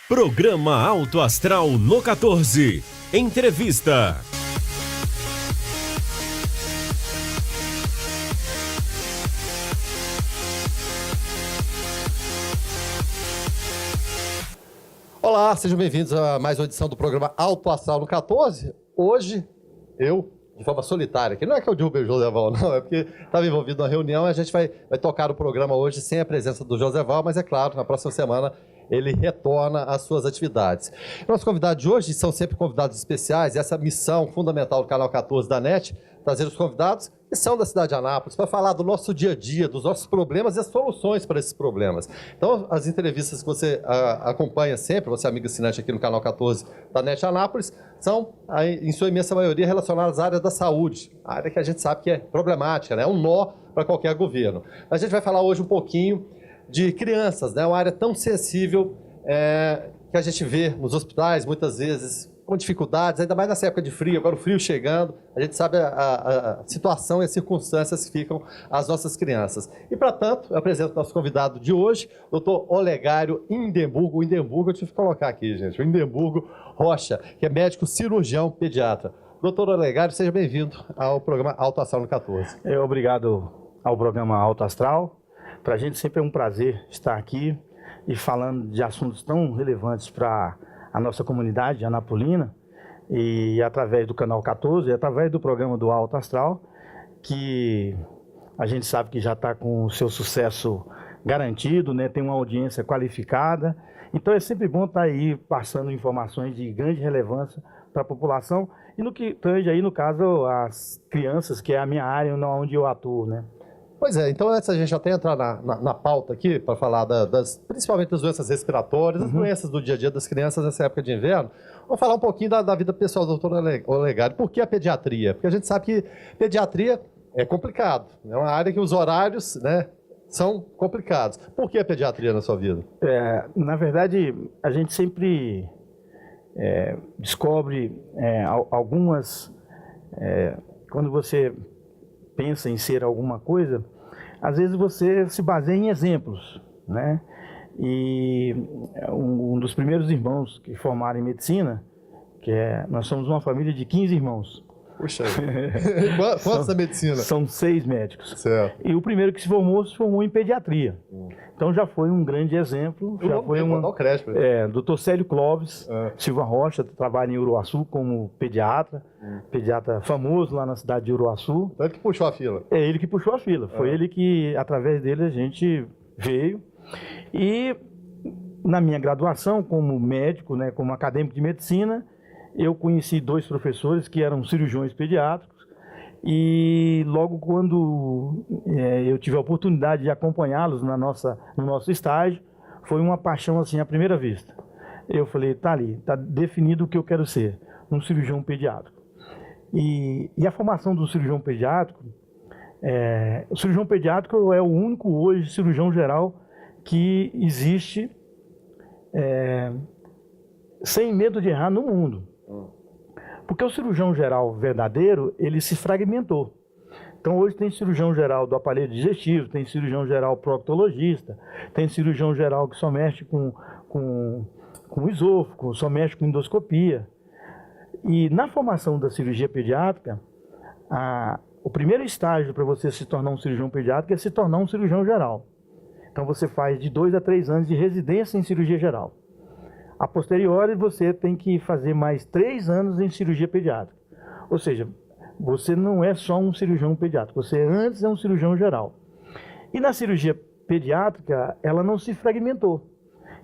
Programa Alto Astral no 14. Entrevista. Olá, sejam bem-vindos a mais uma edição do programa Alto Astral no 14. Hoje, eu, de forma solitária, que não é que eu derrubei o Joséval, não, é porque estava envolvido na reunião e a gente vai tocar o programa hoje sem a presença do Joséval, mas é claro, na próxima semana ele retorna às suas atividades. Nossos convidados de hoje são sempre convidados especiais, e essa missão fundamental do Canal 14 da NET, trazer os convidados que são da cidade de Anápolis, para falar do nosso dia a dia, dos nossos problemas e as soluções para esses problemas. Então, as entrevistas que você acompanha sempre, você amigo assinante aqui no Canal 14 da NET Anápolis, são, em sua imensa maioria, relacionadas à área da saúde, a área que a gente sabe que é problemática, né? É um nó para qualquer governo. A gente vai falar hoje um pouquinho de crianças, né? Uma área tão sensível que a gente vê nos hospitais, muitas vezes com dificuldades, ainda mais nessa época de frio, agora o frio chegando, a gente sabe a situação e as circunstâncias que ficam as nossas crianças. E, para tanto, eu apresento o nosso convidado de hoje, Dr. Olegário Indemburgo. O Indemburgo eu tive que colocar aqui, gente, o Indemburgo Rocha, que é médico cirurgião pediatra. Dr. Olegário, seja bem-vindo ao programa Alto Astral no 14. Obrigado ao programa Alto Astral. Para a gente sempre é um prazer estar aqui e falando de assuntos tão relevantes para a nossa comunidade anapolina, e através do Canal 14, através do programa do Alto Astral, que a gente sabe que já está com o seu sucesso garantido, né? Tem uma audiência qualificada, então é sempre bom estar aí passando informações de grande relevância para a população, e no que tange aí, no caso, as crianças, que é a minha área onde eu atuo, né? Pois é, então antes a gente até entrar na pauta aqui, para falar principalmente das doenças respiratórias, das doenças do dia a dia das crianças nessa época de inverno, vamos falar um pouquinho da vida pessoal do doutor Olegário. Por que a pediatria? Porque a gente sabe que pediatria é complicado, é uma área que os horários, né, são complicados. Por que a pediatria na sua vida? Na verdade, a gente sempre descobre algumas... quando você pensa em ser alguma coisa, às vezes você se baseia em exemplos, né? E um dos primeiros irmãos que formaram em medicina, nós somos uma família de 15 irmãos. Puxa, quantos da medicina? São 6 médicos. Certo. E o primeiro que se formou em pediatria. Então já foi um grande exemplo. Já foi Dr. Célio Clóvis Silva Rocha, trabalha em Uruaçu como pediatra, pediatra famoso lá na cidade de Uruaçu. Então ele que puxou a fila. É ele que puxou a fila. Foi ele que, através dele, a gente veio. E na minha graduação como médico, né, como acadêmico de medicina, eu conheci 2 professores que eram cirurgiões pediátricos, e logo quando eu tive a oportunidade de acompanhá-los no nosso estágio, foi uma paixão assim à primeira vista. Eu falei, tá ali, tá definido o que eu quero ser, um cirurgião pediátrico. E a formação do cirurgião pediátrico, o cirurgião pediátrico é o único hoje cirurgião geral que existe sem medo de errar no mundo. Porque o cirurgião geral verdadeiro, ele se fragmentou. Então hoje tem cirurgião geral do aparelho digestivo, tem cirurgião geral proctologista, tem cirurgião geral que só mexe com esôfago, só mexe com endoscopia. E na formação da cirurgia pediátrica, o primeiro estágio para você se tornar um cirurgião pediátrico é se tornar um cirurgião geral. Então você faz de 2 a 3 anos de residência em cirurgia geral. A posteriori, você tem que fazer mais 3 anos em cirurgia pediátrica. Ou seja, você não é só um cirurgião pediátrico, você antes é um cirurgião geral. E na cirurgia pediátrica, ela não se fragmentou.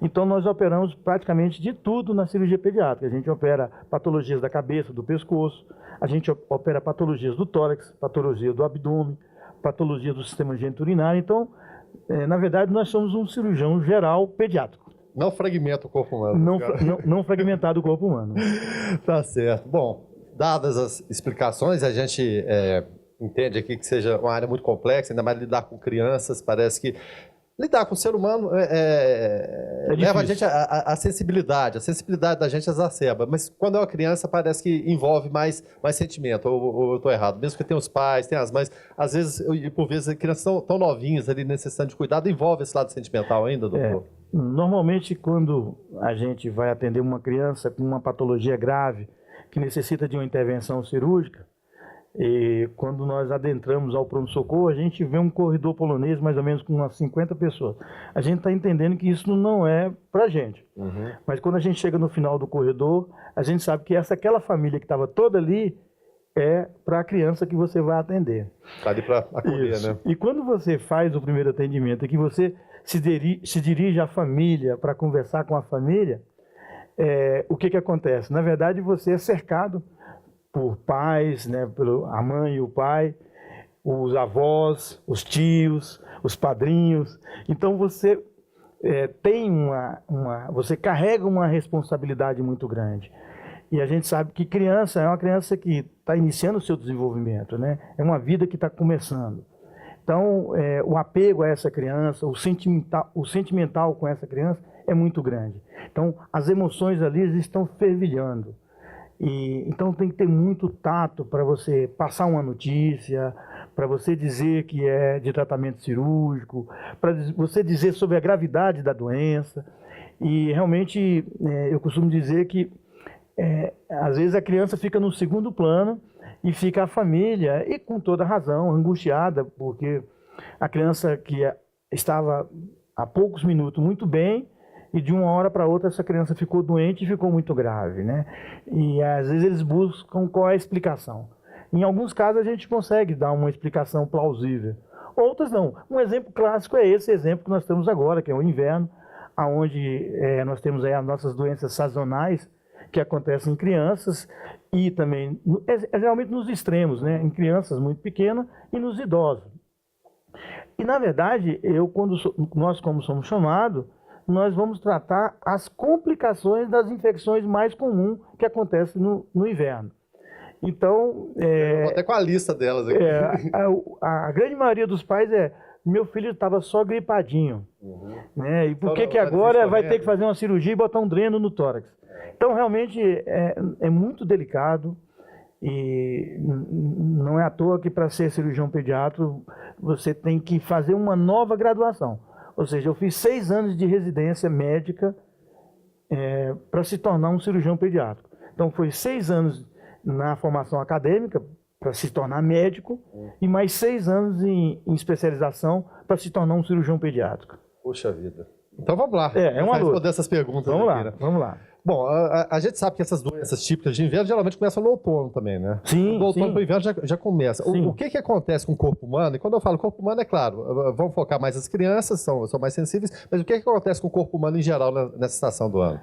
Então, nós operamos praticamente de tudo na cirurgia pediátrica. A gente opera patologias da cabeça, do pescoço, a gente opera patologias do tórax, patologia do abdômen, patologia do sistema geniturinário. Então, na verdade, nós somos um cirurgião geral pediátrico. Não fragmenta o corpo humano. Não fragmentado o corpo humano. Tá certo. Bom, dadas as explicações, a gente entende aqui que seja uma área muito complexa, ainda mais lidar com crianças, parece que lidar com o ser humano leva a gente a sensibilidade da gente exacerba, mas quando é uma criança parece que envolve mais sentimento, ou eu estou errado, mesmo que tenha os pais, tenha as mães, às vezes, e por vezes, as crianças tão novinhas ali necessitando de cuidado, envolve esse lado sentimental ainda, doutor? Normalmente, quando a gente vai atender uma criança com uma patologia grave, que necessita de uma intervenção cirúrgica, e quando nós adentramos ao pronto-socorro, a gente vê um corredor polonês mais ou menos com umas 50 pessoas. A gente está entendendo que isso não é para a gente. Mas quando a gente chega no final do corredor, a gente sabe que aquela família que estava toda ali é para a criança que você vai atender. Está ali para acolher, Isso. né? E quando você faz o primeiro atendimento, que você se dirige à família para conversar com a família, o que acontece? Na verdade, você é cercado por pais, né, a mãe e o pai, os avós, os tios, os padrinhos. Então você você carrega uma responsabilidade muito grande. E a gente sabe que criança é uma criança que está iniciando o seu desenvolvimento, né? É uma vida que está começando. Então, o apego a essa criança, o sentimental com essa criança é muito grande. Então, as emoções ali estão fervilhando. Então, tem que ter muito tato para você passar uma notícia, para você dizer que é de tratamento cirúrgico, para você dizer sobre a gravidade da doença. E, realmente, eu costumo dizer que, às vezes, a criança fica no segundo plano e fica a família, e com toda razão, angustiada, porque a criança que estava há poucos minutos muito bem, e de uma hora para outra essa criança ficou doente e ficou muito grave, né? E às vezes eles buscam qual é a explicação. Em alguns casos a gente consegue dar uma explicação plausível, outras não. Um exemplo clássico é esse exemplo que nós temos agora, que é o inverno, onde nós temos aí as nossas doenças sazonais, que acontecem em crianças e também, geralmente nos extremos, né? Em crianças muito pequenas e nos idosos. E na verdade, nós como somos chamados, nós vamos tratar as complicações das infecções mais comuns que acontecem no inverno. Então... Eu vou até com a lista delas aqui. A grande maioria dos pais meu filho estava só gripadinho. Né? E por que agora vai ter que fazer uma cirurgia e botar um dreno no tórax? Então, realmente, é muito delicado. E não é à toa que para ser cirurgião pediatra, você tem que fazer uma nova graduação. Ou seja, eu fiz 6 anos de residência médica para se tornar um cirurgião pediátrico. Então, foi 6 anos na formação acadêmica para se tornar médico e mais 6 anos em especialização para se tornar um cirurgião pediátrico. Puxa vida. Então, vamos lá. Vamos responder essas perguntas. Vamos aqui, lá, né? vamos lá. Bom, a gente sabe que essas doenças típicas de inverno geralmente começam no outono também, né? Sim, do outono sim. para o inverno já começa. Sim. O que acontece com o corpo humano? E quando eu falo corpo humano, é claro, vamos focar mais as crianças, são mais sensíveis, mas o que acontece com o corpo humano em geral nessa estação do ano?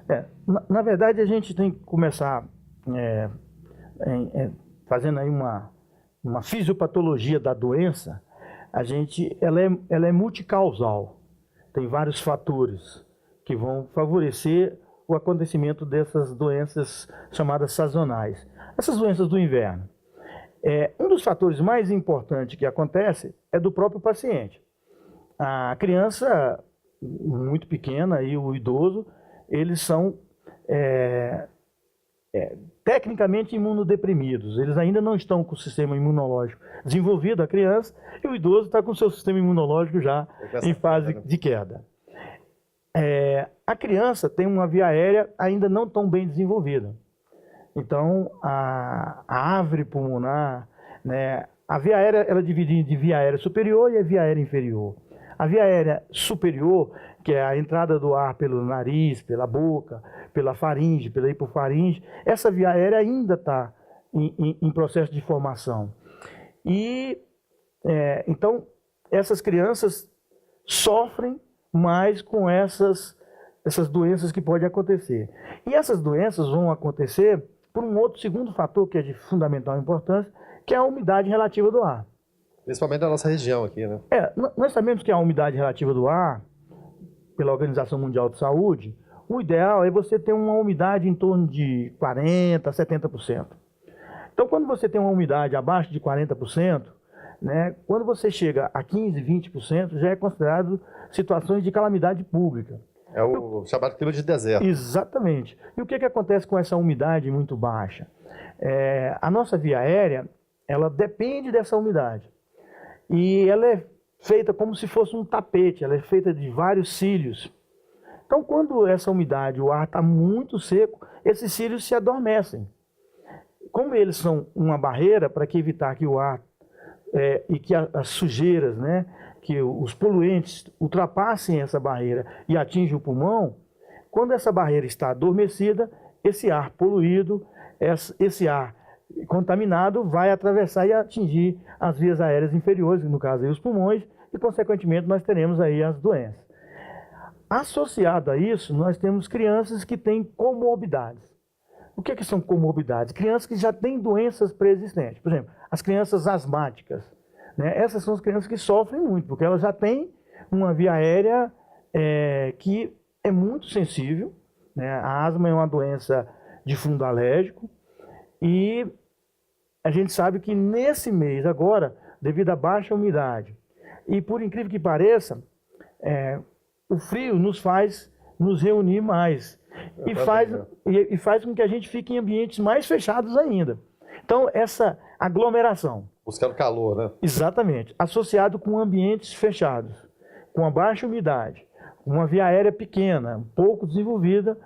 Na verdade, a gente tem que começar fazendo aí uma fisiopatologia da doença. Ela é multicausal. Tem vários fatores que vão favorecer o acontecimento dessas doenças chamadas sazonais. Essas doenças do inverno. Um dos fatores mais importantes que acontece é do próprio paciente. A criança muito pequena e o idoso, eles são tecnicamente imunodeprimidos. Eles ainda não estão com o sistema imunológico desenvolvido, a criança, e o idoso está com o seu sistema imunológico já em fase de queda. A criança tem uma via aérea ainda não tão bem desenvolvida. Então, a árvore pulmonar, né, a via aérea, ela é dividida em via aérea superior e a via aérea inferior. A via aérea superior, que é a entrada do ar pelo nariz, pela boca, pela faringe, pela hipofaringe, essa via aérea ainda está em processo de formação. Então, essas crianças sofrem mais com essas doenças que podem acontecer. E essas doenças vão acontecer por um outro segundo fator que é de fundamental importância, que é a umidade relativa do ar. Principalmente na nossa região aqui, né? Nós sabemos que a umidade relativa do ar, pela Organização Mundial de Saúde, o ideal é você ter uma umidade em torno de 40% a 70%. Então, quando você tem uma umidade abaixo de 40%, né, quando você chega a 15%, 20%, já é considerado situações de calamidade pública. É o chamado clima de deserto. Exatamente. E o que acontece com essa umidade muito baixa? A nossa via aérea, ela depende dessa umidade. E ela é feita como se fosse um tapete, ela é feita de vários cílios. Então, quando essa umidade, o ar está muito seco, esses cílios se adormecem. Como eles são uma barreira para evitar que o ar e que as sujeiras, né, que os poluentes ultrapassem essa barreira e atinjam o pulmão, quando essa barreira está adormecida, esse ar poluído, esse ar contaminado vai atravessar e atingir as vias aéreas inferiores, no caso aí os pulmões, e consequentemente nós teremos aí as doenças. Associado a isso, nós temos crianças que têm comorbidades. O que são comorbidades? Crianças que já têm doenças pré-existentes. Por exemplo, as crianças asmáticas, né? Essas são as crianças que sofrem muito, porque elas já têm uma via aérea que é muito sensível, né? A asma é uma doença de fundo alérgico e a gente sabe que nesse mês agora, devido à baixa umidade, e por incrível que pareça, o frio nos faz nos reunir mais e faz com que a gente fique em ambientes mais fechados ainda. Então, essa aglomeração. Buscando calor, né? Exatamente. Associado com ambientes fechados, com a baixa umidade, uma via aérea pequena, pouco desenvolvida,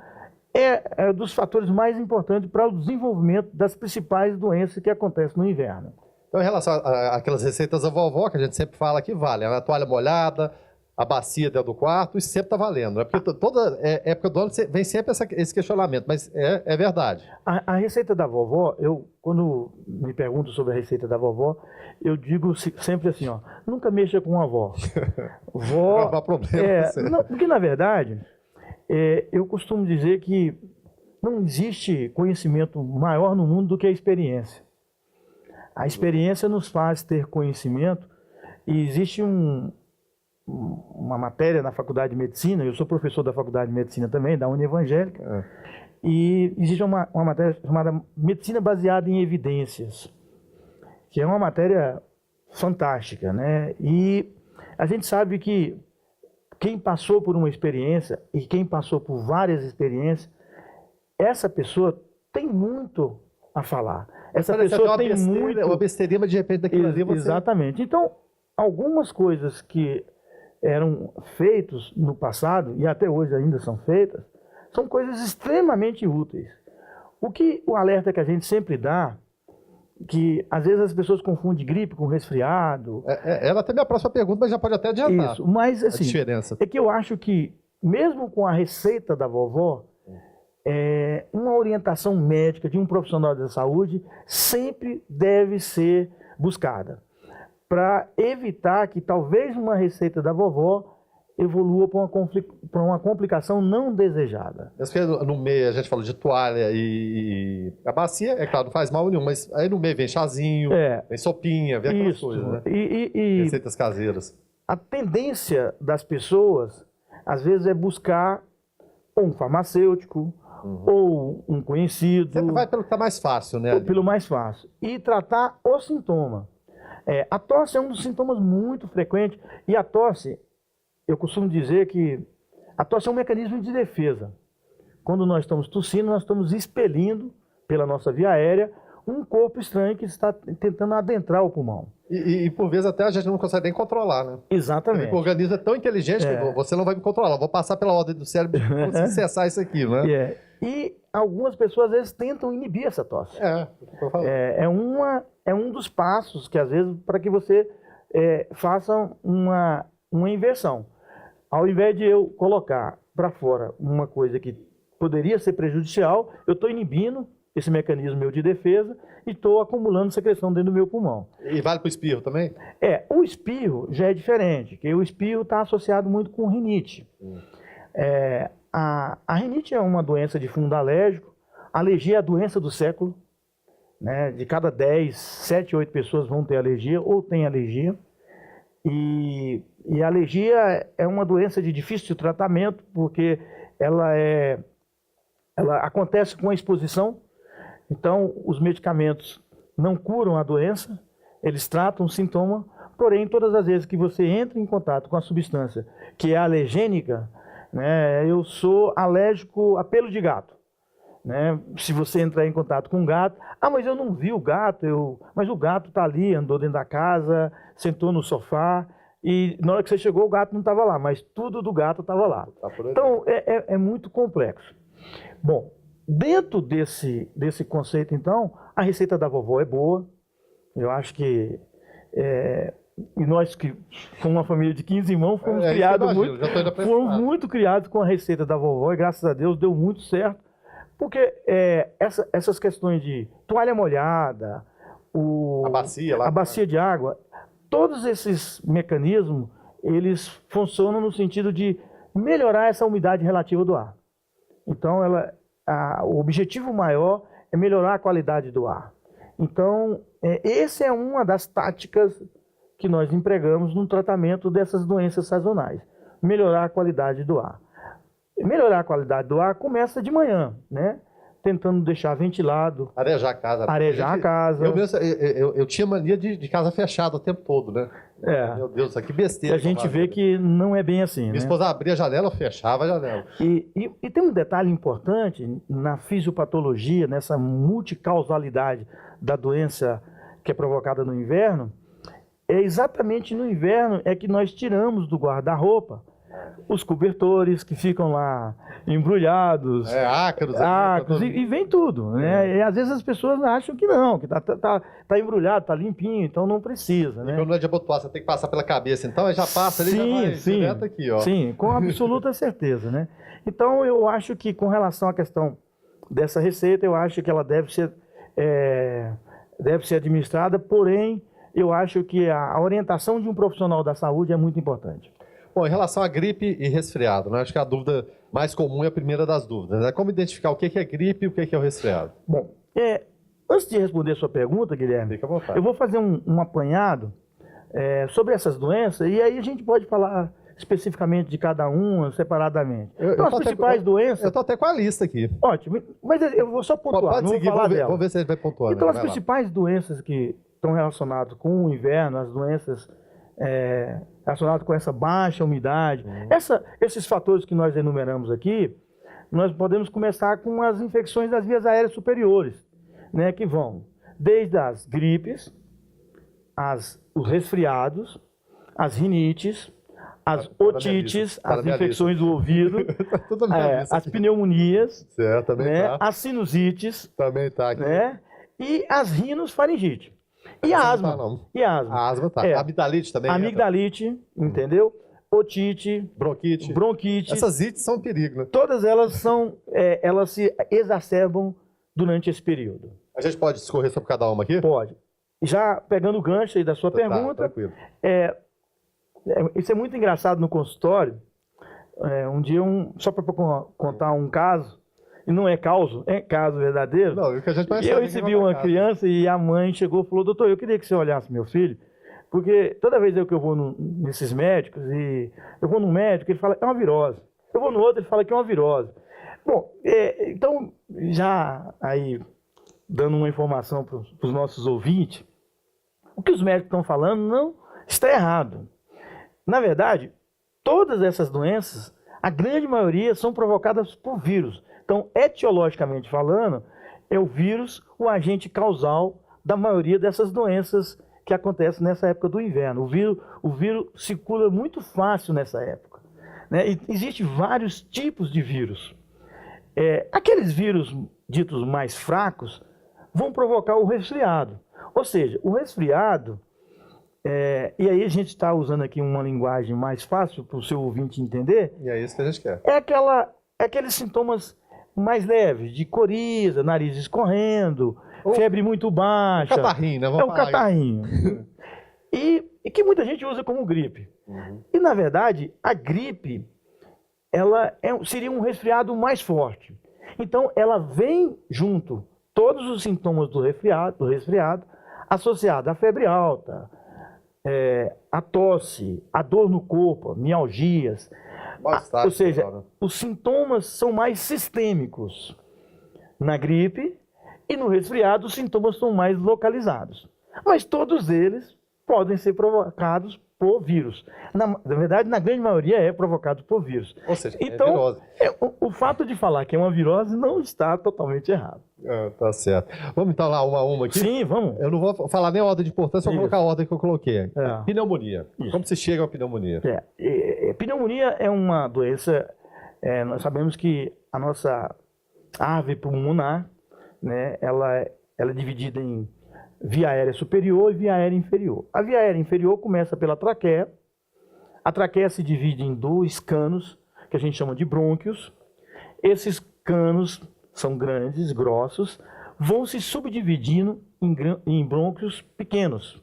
é dos fatores mais importantes para o desenvolvimento das principais doenças que acontecem no inverno. Então, em relação àquelas receitas da vovó, que a gente sempre fala que vale, a toalha molhada, a bacia dentro do quarto, isso sempre está valendo, né? Porque toda época do ano vem sempre esse questionamento, mas é verdade. A receita da vovó, quando me perguntam sobre a receita da vovó, eu digo sempre assim, ó, nunca mexa com a avó. Vó, não há problema. Porque, na verdade, eu costumo dizer que não existe conhecimento maior no mundo do que a experiência. A experiência nos faz ter conhecimento e existe uma matéria na Faculdade de Medicina, eu sou professor da Faculdade de Medicina também, da Unievangélica, e existe uma matéria chamada Medicina Baseada em Evidências, que é uma matéria fantástica, né? E a gente sabe que quem passou por uma experiência e quem passou por várias experiências, essa pessoa tem muito a falar. Essa pessoa tem muito... Uma besteirinha, mas de repente daquilo ali você... Exatamente. Então, algumas coisas que eram feitas no passado, e até hoje ainda são feitas, são coisas extremamente úteis. O alerta que a gente sempre dá, que às vezes as pessoas confundem gripe com resfriado. Ela tem minha próxima pergunta, mas já pode até adiantar. Isso, mas assim, a diferença. É que eu acho que, mesmo com a receita da vovó, uma orientação médica de um profissional da saúde sempre deve ser buscada, para evitar que talvez uma receita da vovó evolua para uma complicação não desejada. Mas no meio a gente falou de toalha e a bacia, é claro, não faz mal nenhum, mas aí no meio vem chazinho, vem sopinha, vem aquelas coisas, né? Receitas caseiras. A tendência das pessoas, às vezes, é buscar ou um farmacêutico, ou um conhecido. Sempre vai pelo que está mais fácil, né? Pelo mais fácil. E tratar o sintoma. A tosse é um dos sintomas muito frequentes, e a tosse, eu costumo dizer que a tosse é um mecanismo de defesa. Quando nós estamos tossindo, nós estamos expelindo pela nossa via aérea um corpo estranho que está tentando adentrar o pulmão. E por vezes até a gente não consegue nem controlar, né? Exatamente. O organismo é tão inteligente que você não vai me controlar, vou passar pela ordem do cérebro e conseguir cessar isso aqui, né? E algumas pessoas às vezes tentam inibir essa tosse. É um dos passos que às vezes para que você faça uma inversão. Ao invés de eu colocar para fora uma coisa que poderia ser prejudicial, eu estou inibindo esse mecanismo meu de defesa e estou acumulando secreção dentro do meu pulmão. E vale para o espirro também? O espirro já é diferente, porque o espirro está associado muito com rinite. A rinite é uma doença de fundo alérgico, a alergia é a doença do século, né? De cada 10, 7, 8 pessoas vão ter alergia ou têm alergia. E a alergia é uma doença de difícil tratamento, porque ela acontece com a exposição. Então, os medicamentos não curam a doença, eles tratam o sintoma, porém, todas as vezes que você entra em contato com a substância que é alergênica, né, eu sou alérgico a pelo de gato. Né? Se você entrar em contato com um gato, mas eu não vi o gato, mas o gato está ali, andou dentro da casa, sentou no sofá, e na hora que você chegou o gato não estava lá, mas tudo do gato estava lá. Tá por aí. Então é muito complexo. Bom, dentro desse conceito então, a receita da vovó é boa. Eu acho que e nós que somos uma família de 15 irmãos, fomos criados muito criados com a receita da vovó e graças a Deus deu muito certo. Porque essas questões de toalha molhada, a bacia de água, todos esses mecanismos, eles funcionam no sentido de melhorar essa umidade relativa do ar. Então, o objetivo maior é melhorar a qualidade do ar. Então, essa é uma das táticas que nós empregamos no tratamento dessas doenças sazonais. Melhorar a qualidade do ar. Melhorar a qualidade do ar começa de manhã, né? Tentando deixar ventilado. Arejar a casa. Arejar a casa. Eu tinha mania de casa fechada o tempo todo, né? Meu Deus, que besteira. E a gente vê que não é bem assim, Minha esposa abria a janela, eu fechava a janela. E tem um detalhe importante na fisiopatologia, nessa multicausalidade da doença que é provocada no inverno, é exatamente no inverno é que nós tiramos do guarda-roupa os cobertores que ficam lá embrulhados, ácaros, e vem tudo, né? E às vezes as pessoas acham que não, que tá embrulhado, tá limpinho, então não precisa, né? E quando não é de abotoar, você tem que passar pela cabeça, então já passa ali, já vai direto aqui, ó. Sim, com absoluta certeza, né? Então eu acho que com relação à questão dessa receita, eu acho que ela deve ser administrada, porém eu acho que a orientação de um profissional da saúde é muito importante. Bom, em relação à gripe e resfriado, né? Acho que a dúvida mais comum é a primeira das dúvidas, né? Como identificar o que é gripe e o que é o resfriado? Bom, antes de responder a sua pergunta, Guilherme, fica à vontade. Eu vou fazer um apanhado sobre essas doenças e aí a gente pode falar especificamente de cada uma, separadamente. Então, as principais doenças... Eu estou até com a lista aqui. Ótimo, mas eu vou só pontuar, não vou falar dela. Vamos ver se ele vai pontuar. Então, as principais doenças que estão relacionadas com o inverno, as doenças relacionadas com essa baixa umidade, esses fatores que nós enumeramos aqui, nós podemos começar com as infecções das vias aéreas superiores, né, que vão desde as gripes, os resfriados, as rinites, as otites, as infecções do ouvido, as pneumonias, as sinusites, também tá aqui, né, e as rinusfaringite. E a asma. A asma tá. Amigdalite também. Amigdalite, entendeu? Otite, bronquite. Essas ites são um perigo, né? Todas elas elas se exacerbam durante esse período. A gente pode discorrer sobre cada uma aqui? Pode. Já pegando o gancho aí da sua pergunta, isso é muito engraçado no consultório. Um dia, só para contar um caso, e não é caso verdadeiro. Não, que a gente eu recebi uma criança e a mãe chegou e falou: doutor, eu queria que você olhasse meu filho, porque toda vez que eu vou nesses médicos, e eu vou num médico, ele fala, é uma virose. Eu vou no outro, ele fala que é uma virose. Bom, então, já aí, dando uma informação para os nossos ouvintes, o que os médicos estão falando não está errado. Na verdade, todas essas doenças, a grande maioria, são provocadas por vírus. Então, etiologicamente falando, é o vírus o agente causal da maioria dessas doenças que acontecem nessa época do inverno. O vírus circula muito fácil nessa época, né? E existem vários tipos de vírus. Aqueles vírus ditos mais fracos vão provocar o resfriado. Ou seja, o resfriado, e aí a gente está usando aqui uma linguagem mais fácil para o seu ouvinte entender. E é isso que a gente quer. Aqueles sintomas mais leves, de coriza, nariz escorrendo, febre muito baixa. Catarrinho, né? O catarrinho. e que muita gente usa como gripe. E, na verdade, a gripe, ela seria um resfriado mais forte. Então, ela vem junto todos os sintomas do resfriado associado à febre alta, a tosse, a dor no corpo, mialgias. Ou seja, os sintomas são mais sistêmicos. Na gripe e no resfriado, os sintomas são mais localizados. Mas todos eles podem ser provocados por vírus. Na verdade, na grande maioria é provocado por vírus. Ou seja, Então, é virose. O fato de falar que é uma virose não está totalmente errado. Tá certo. Vamos então lá, uma a uma aqui? Sim, vamos. Eu não vou falar nem a ordem de importância, vou Isso. colocar a ordem que eu coloquei. É. Pneumonia. Isso. Como se chega a pneumonia? Pneumonia é uma doença, nós sabemos que a nossa árvore pulmonar, né, ela é dividida em via aérea superior e via aérea inferior. A via aérea inferior começa pela traqueia. A traqueia se divide em 2 canos, que a gente chama de brônquios. Esses canos são grandes, grossos, vão se subdividindo em brônquios pequenos,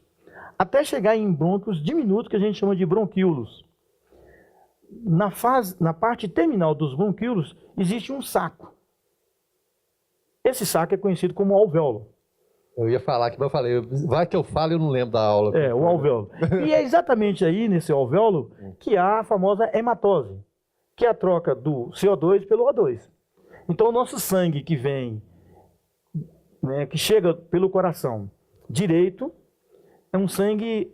até chegar em brônquios diminutos, que a gente chama de bronquíolos. Na parte terminal dos bronquíolos existe um saco. Esse saco é conhecido como alvéolo. Eu ia falar que eu falei, vai que eu falo e eu não lembro da aula. O alvéolo. E é exatamente aí, nesse alvéolo, que há a famosa hematose, que é a troca do CO2 pelo O2. Então, o nosso sangue que vem, né, que chega pelo coração direito, é um sangue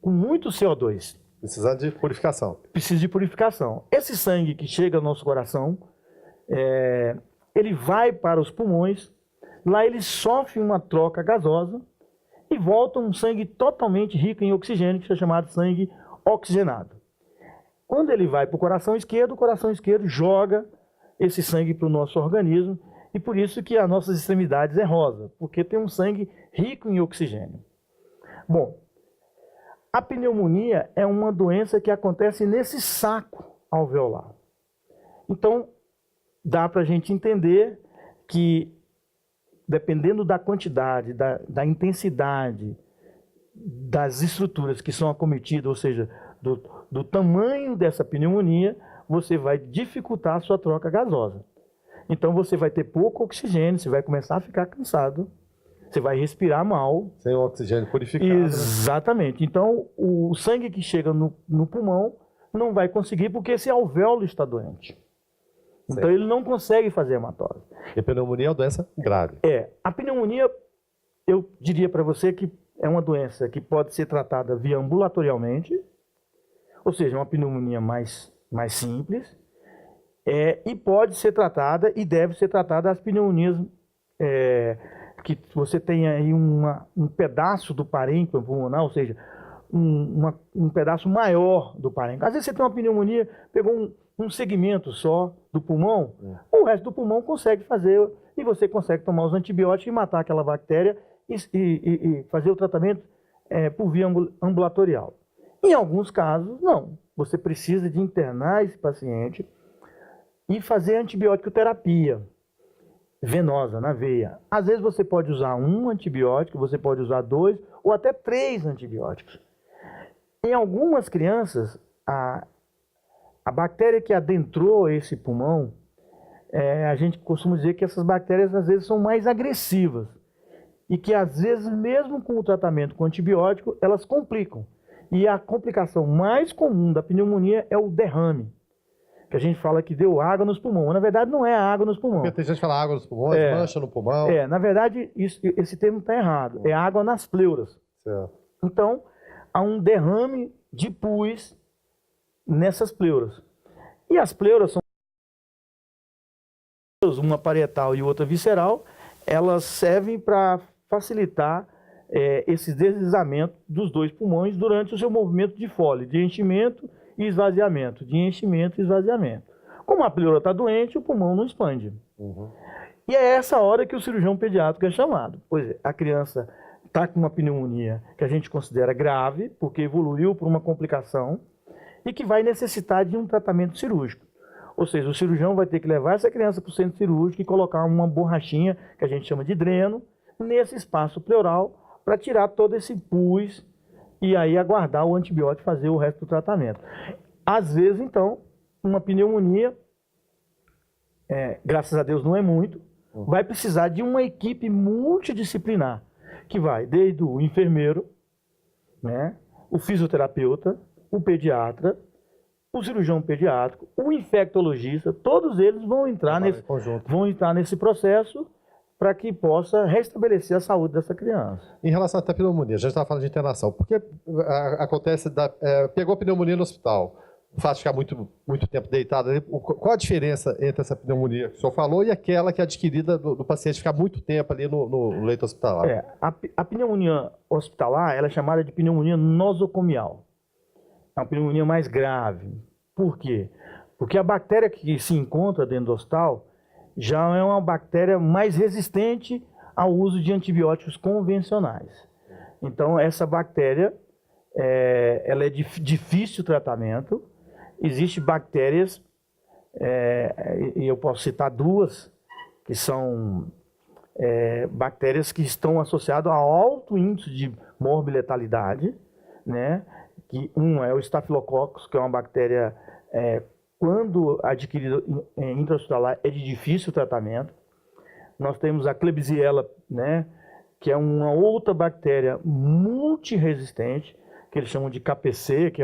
com muito CO2. Precisando de purificação. Precisa de purificação. Esse sangue que chega ao nosso coração, ele vai para os pulmões. Lá ele sofre uma troca gasosa e volta um sangue totalmente rico em oxigênio, que é chamado sangue oxigenado. Quando ele vai para o coração esquerdo joga esse sangue para o nosso organismo, e por isso que as nossas extremidades é rosa, porque tem um sangue rico em oxigênio. Bom, a pneumonia é uma doença que acontece nesse saco alveolar. Então, dá para a gente entender que, dependendo da quantidade, da intensidade das estruturas que são acometidas, ou seja, do tamanho dessa pneumonia, você vai dificultar a sua troca gasosa. Então você vai ter pouco oxigênio, você vai começar a ficar cansado, você vai respirar mal. Sem o oxigênio purificado. Exatamente. Então o sangue que chega no pulmão não vai conseguir, porque esse alvéolo está doente. Então ele não consegue fazer hematose. E a pneumonia é uma doença grave. A pneumonia, eu diria para você que é uma doença que pode ser tratada via ambulatorialmente, ou seja, uma pneumonia mais simples, e pode ser tratada e deve ser tratada as pneumonias que você tem aí um pedaço do parênquima pulmonar, ou seja, um pedaço maior do parênquima. Às vezes você tem uma pneumonia, pegou um segmento só do pulmão, o resto do pulmão consegue fazer, e você consegue tomar os antibióticos e matar aquela bactéria e fazer o tratamento por via ambulatorial. Em alguns casos, não. Você precisa de internar esse paciente e fazer antibiótico terapia venosa, na veia. Às vezes você pode usar um antibiótico, você pode usar 2 ou até 3 antibióticos. Em algumas crianças, a bactéria que adentrou esse pulmão, a gente costuma dizer que essas bactérias às vezes são mais agressivas e que às vezes, mesmo com o tratamento com antibiótico, elas complicam. E a complicação mais comum da pneumonia é o derrame, que a gente fala que deu água nos pulmões. Na verdade, não é água nos pulmões. Porque tem gente que fala água nos pulmões, mancha no pulmão. Na verdade, esse termo está errado. É água nas pleuras. Certo. Então, há um derrame de pus nessas pleuras. E as pleuras são uma parietal e outra visceral. Elas servem para facilitar esse deslizamento dos 2 pulmões durante o seu movimento de Foley, de enchimento e esvaziamento, de enchimento e esvaziamento. Como a pleura está doente, o pulmão não expande. E é essa hora que o cirurgião pediátrico é chamado. Pois é, a criança está com uma pneumonia que a gente considera grave, porque evoluiu por uma complicação, e que vai necessitar de um tratamento cirúrgico. Ou seja, o cirurgião vai ter que levar essa criança para o centro cirúrgico e colocar uma borrachinha, que a gente chama de dreno, nesse espaço pleural, para tirar todo esse pus e aí aguardar o antibiótico fazer o resto do tratamento. Às vezes, então, uma pneumonia, graças a Deus não é muito, vai precisar de uma equipe multidisciplinar, que vai desde o enfermeiro, né, o fisioterapeuta, o pediatra, o cirurgião pediátrico, o infectologista, todos eles vão entrar nesse processo para que possa restabelecer a saúde dessa criança. Em relação à pneumonia, a gente estava falando de internação. Porque acontece, pegou pneumonia no hospital, o fato de ficar muito tempo deitado, qual a diferença entre essa pneumonia que o senhor falou e aquela que é adquirida do paciente ficar muito tempo ali no leito hospitalar? A pneumonia hospitalar ela é chamada de pneumonia nosocomial. É uma pneumonia mais grave. Por quê? Porque a bactéria que se encontra dentro do hospital já é uma bactéria mais resistente ao uso de antibióticos convencionais. Então, essa bactéria ela é de difícil tratamento. Existem bactérias, e eu posso citar duas, que são bactérias que estão associadas a alto índice de morbi-letalidade, né? Que um é o Staphylococcus, que é uma bactéria, quando adquirida intra-hospitalar, é de difícil tratamento. Nós temos a Klebsiella, né? Que é uma outra bactéria multiresistente, que eles chamam de KPC, que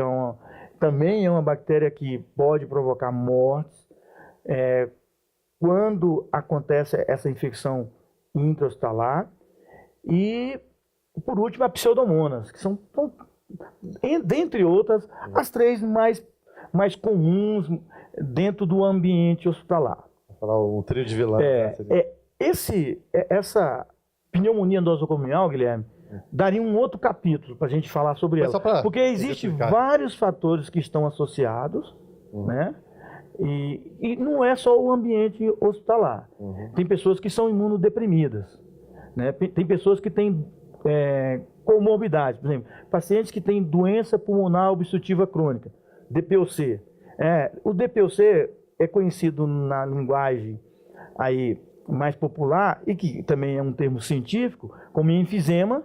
também é uma bactéria que pode provocar mortes quando acontece essa infecção intra-hospitalar. E, por último, a Pseudomonas, que são, dentre outras, as três mais comuns dentro do ambiente hospitalar. Vou falar o trio de vilão. Essa pneumonia nosocomial, Guilherme, daria um outro capítulo para a gente falar sobre ela. Porque existem vários fatores que estão associados, né? E não é só o ambiente hospitalar. Tem pessoas que são imunodeprimidas, né? Tem pessoas que têm comorbidades, por exemplo, pacientes que têm doença pulmonar obstrutiva crônica, DPOC. O DPOC é conhecido na linguagem aí mais popular, e que também é um termo científico, como enfisema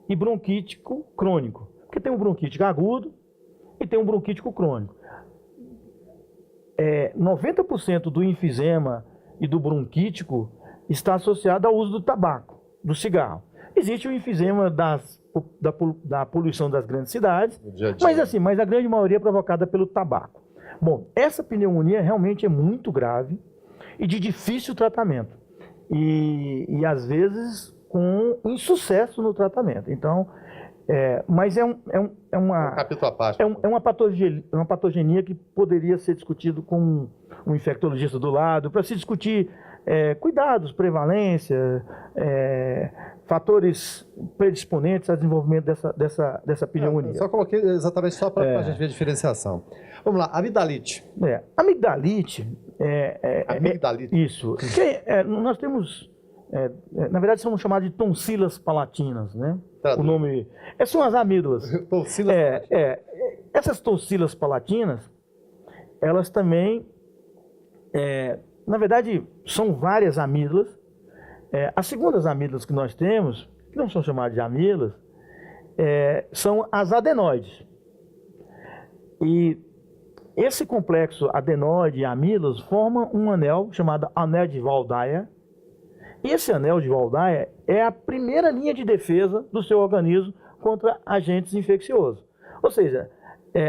e bronquítico crônico. Porque tem um bronquítico agudo e tem um bronquítico crônico. 90% do enfisema e do bronquítico está associado ao uso do tabaco, do cigarro. Existe o enfisema da poluição das grandes cidades, mas a grande maioria é provocada pelo tabaco. Bom, essa pneumonia realmente é muito grave e de difícil tratamento. E às vezes com insucesso no tratamento. Então, mas é uma capítulo à parte. É uma patogenia que poderia ser discutido com um infectologista do lado, para se discutir cuidados, prevalência, fatores predisponentes ao desenvolvimento dessa pneumonia. Só coloquei exatamente só para a gente ver a diferenciação. Vamos lá, amigdalite. Amigdalite. Amigdalite. Isso. Nós temos, na verdade, são chamadas de tonsilas palatinas, né? O nome são as amígdalas. Essas tonsilas palatinas, elas também, na verdade, são várias amígdalas. As segundas amígdalas que nós temos, que não são chamadas de amígdalas, são as adenoides. E esse complexo adenoide e amígdalas forma um anel chamado anel de Waldeyer. E esse anel de Waldeyer é a primeira linha de defesa do seu organismo contra agentes infecciosos. Ou seja,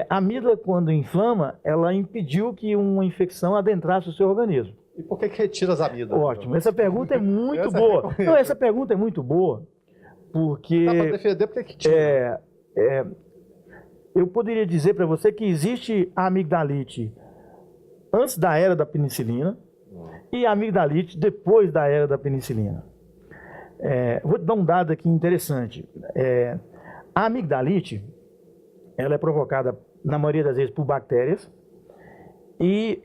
a amígdala, quando inflama, ela impediu que uma infecção adentrasse o seu organismo. E por que retira as amígdalas? Ótimo, essa pergunta é muito boa. Não, essa pergunta é muito boa, porque... Dá para defender, por que tira? Eu poderia dizer para você que existe a amigdalite antes da era da penicilina e a amigdalite depois da era da penicilina. Vou te dar um dado aqui interessante. A amigdalite, ela é provocada, na maioria das vezes, por bactérias, e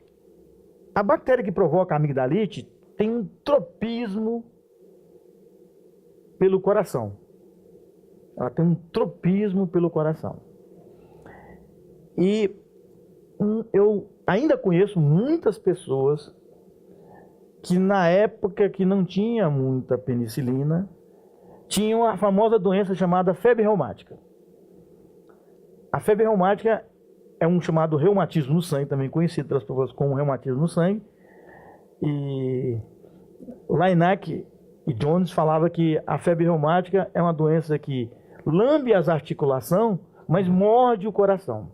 a bactéria que provoca a amigdalite tem um tropismo pelo coração. Ela tem um tropismo pelo coração. E eu ainda conheço muitas pessoas que na época que não tinha muita penicilina, tinham a famosa doença chamada febre reumática. A febre reumática é um chamado reumatismo no sangue, também conhecido pelas pessoas como reumatismo no sangue. E Lainac e Jones falava que a febre reumática é uma doença que lambe as articulações, mas morde o coração.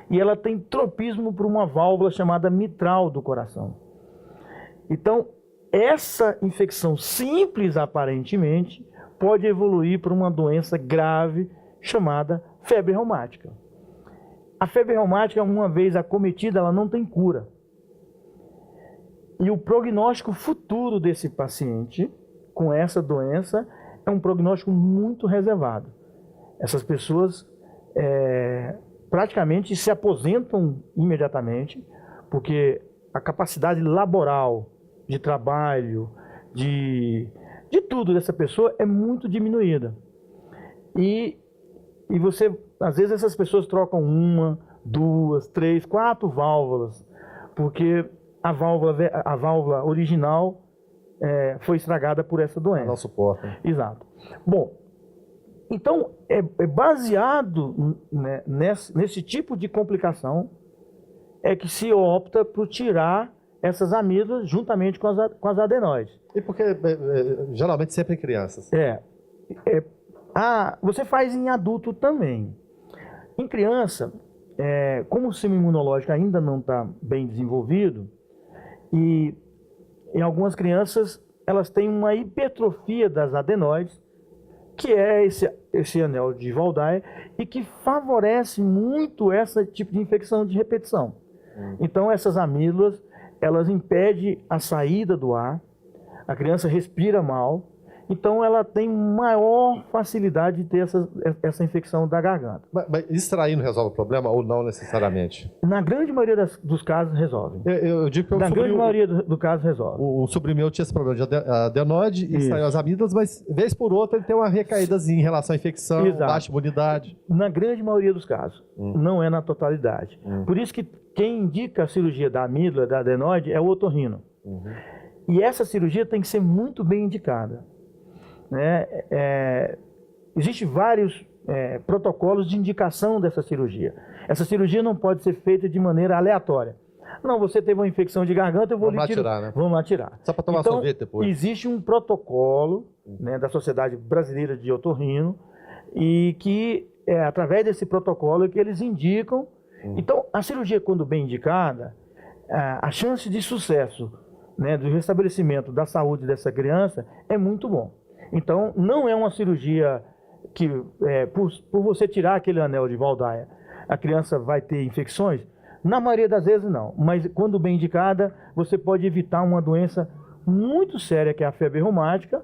E ela tem tropismo por uma válvula chamada mitral do coração. Então, essa infecção simples, aparentemente, pode evoluir para uma doença grave chamada febre reumática. A febre reumática, uma vez acometida, ela não tem cura. E o prognóstico futuro desse paciente com essa doença é um prognóstico muito reservado. Essas pessoas praticamente se aposentam imediatamente, porque a capacidade laboral, de trabalho, de tudo dessa pessoa é muito diminuída. E você, às vezes essas pessoas trocam 1, 2, 3, 4 válvulas, porque a válvula original foi estragada por essa doença. Não suporta. Exato. Bom, então é baseado, né, nesse tipo de complicação é que se opta por tirar essas amígdalas juntamente com as adenoides. E porque geralmente sempre em crianças. Você faz em adulto também. Em criança, como o sistema imunológico ainda não está bem desenvolvido, e em algumas crianças elas têm uma hipertrofia das adenoides, que é esse anel de Waldeyer, e que favorece muito esse tipo de infecção de repetição. Então essas amígdalas, elas impedem a saída do ar, a criança respira mal, então ela tem maior facilidade de ter essa infecção da garganta. Mas extrair não resolve o problema ou não necessariamente? Na grande maioria dos casos resolve. Eu digo que Na grande maioria do caso resolve. O sobrinho meu tinha esse problema de adenoide e saiu as amígdalas, mas vez por outra ele tem uma recaídazinha em relação à infecção, Exato. baixa imunidade. Na grande maioria dos casos, não é na totalidade. Por isso que quem indica a cirurgia da amígdala, da adenoide, é o otorrino. E essa cirurgia tem que ser muito bem indicada. Existem vários protocolos de indicação dessa cirurgia. Essa cirurgia não pode ser feita de maneira aleatória. Não, você teve uma infecção de garganta, eu vou lhe tirar. Né? Vamos lá tirar. Só para tomar sorvete depois. Existe um protocolo, né, da Sociedade Brasileira de Otorrino, e que através desse protocolo que eles indicam. Então, a cirurgia, quando bem indicada, a chance de sucesso, né, do restabelecimento da saúde dessa criança é muito bom. Então, não é uma cirurgia que, por você tirar aquele anel de Waldeyer, a criança vai ter infecções. Na maioria das vezes, não. Mas, quando bem indicada, você pode evitar uma doença muito séria, que é a febre reumática.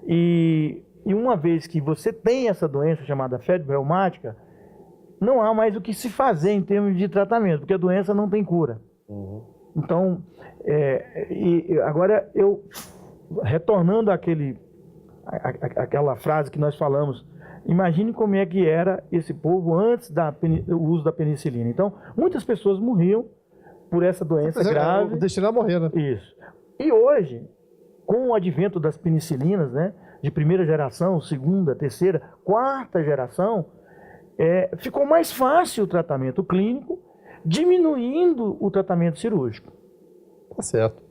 E uma vez que você tem essa doença chamada febre reumática, não há mais o que se fazer em termos de tratamento, porque a doença não tem cura. Então, agora, retornando aquela frase que nós falamos, imagine como é que era esse povo antes do uso da penicilina. Então, muitas pessoas morriam por essa doença grave. O destino é morrer, né? Isso. E hoje, com o advento das penicilinas, né, de primeira geração, segunda, terceira, quarta geração, ficou mais fácil o tratamento clínico, diminuindo o tratamento cirúrgico. Tá certo.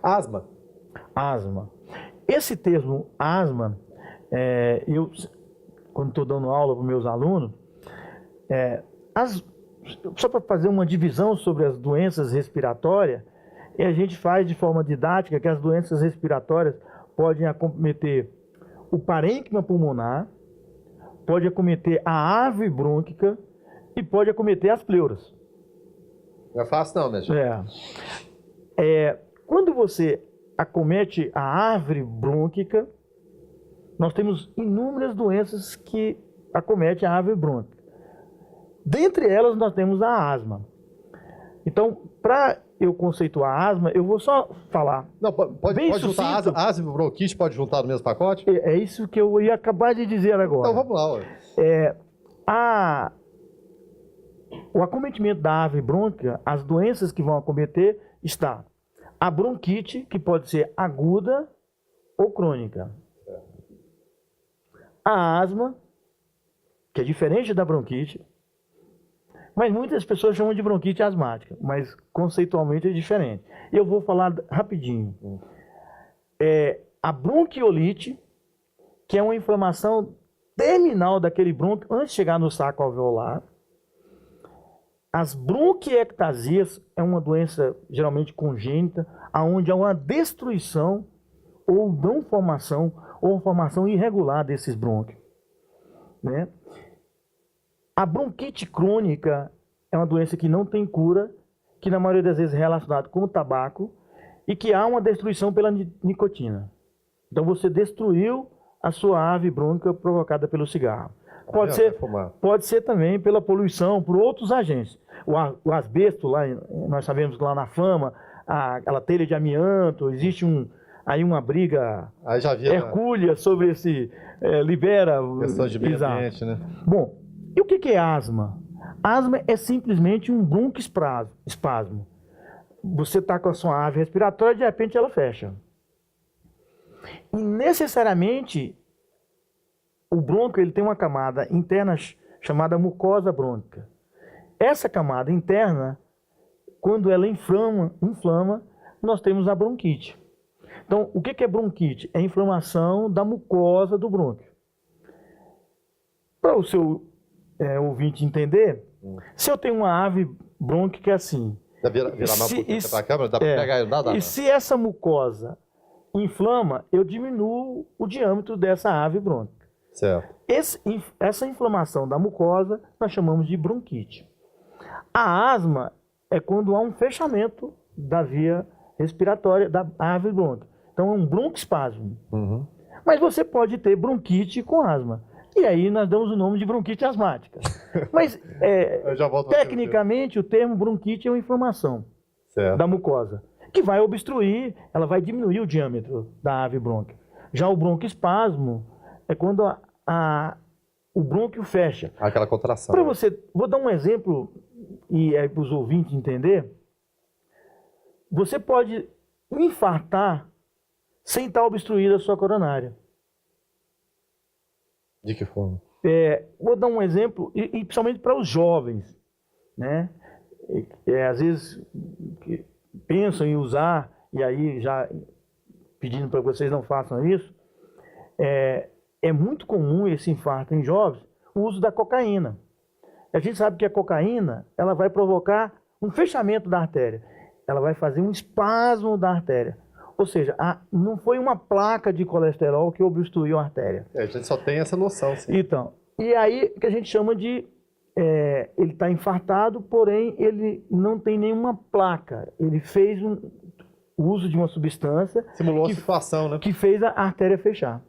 Asma. Asma. Esse termo asma, eu, quando estou dando aula para os meus alunos, só para fazer uma divisão sobre as doenças respiratórias, a gente faz de forma didática que as doenças respiratórias podem acometer o parênquima pulmonar, pode acometer a árvore brônquica e pode acometer as pleuras. Não é fácil não, mesmo. Quando você acomete a árvore brônquica, nós temos inúmeras doenças que acometem a árvore brônquica. Dentre elas, nós temos a asma. Então, para eu conceituar a asma, eu vou só falar. Não, pode juntar asma e bronquite, pode juntar no mesmo pacote? É isso que eu ia acabar de dizer agora. Então vamos lá. O acometimento da árvore brônquica, as doenças que vão acometer, está a bronquite, que pode ser aguda ou crônica. A asma, que é diferente da bronquite, mas muitas pessoas chamam de bronquite asmática, mas conceitualmente é diferente. Eu vou falar rapidinho. A bronquiolite, que é uma inflamação terminal daquele brônquio antes de chegar no saco alveolar. As bronquiectasias é uma doença geralmente congênita, onde há uma destruição ou não formação, ou formação irregular desses brônquios, né? A bronquite crônica é uma doença que não tem cura, que na maioria das vezes é relacionada com o tabaco e que há uma destruição pela nicotina. Então você destruiu a sua ave brônquica provocada pelo cigarro. Pode ser também pela poluição, por outros agentes. O asbesto, lá, nós sabemos que lá na Fama, aquela telha de amianto, existe aí uma briga hercúlea sobre esse... libera... Questão de meio ambiente, né? Bom, e o que é asma? Asma é simplesmente um broncoespasmo. Você está com a sua ave respiratória e de repente ela fecha. E necessariamente o brônquio ele tem uma camada interna chamada mucosa brônquica. Essa camada interna, quando ela inflama, nós temos a bronquite. Então, o que é bronquite? É a inflamação da mucosa do brônquio. Para o seu ouvinte entender, se eu tenho uma ave brônquica assim... Virar mais um pouquinho para a câmera, dá para pegar? Dá. E se essa mucosa inflama, eu diminuo o diâmetro dessa ave brônquica. Certo. Essa inflamação da mucosa nós chamamos de bronquite. A asma é quando há um fechamento da via respiratória da ave brônquica. Então é um broncoespasmo. Uhum. Mas você pode ter bronquite com asma. E aí nós damos o nome de bronquite asmática. Mas tecnicamente o termo bronquite é uma inflamação da mucosa, que vai obstruir, ela vai diminuir o diâmetro da ave brônquica. Já o broncoespasmo é quando o brônquio fecha. Aquela contração. Vou dar um exemplo e para os ouvintes entender. Você pode infartar sem estar obstruída a sua coronária. De que forma? Vou dar um exemplo, e principalmente para os jovens, né? Às vezes pensam em usar, e aí já pedindo para que vocês não façam isso, é muito comum esse infarto em jovens, o uso da cocaína. A gente sabe que a cocaína ela vai provocar um fechamento da artéria, ela vai fazer um espasmo da artéria. Ou seja, não foi uma placa de colesterol que obstruiu a artéria. A gente só tem essa noção, sim. Então, e aí que a gente chama de... ele está infartado, porém ele não tem nenhuma placa. Ele fez o uso de uma substância... Simulou a situação, né? Que fez a artéria fechar.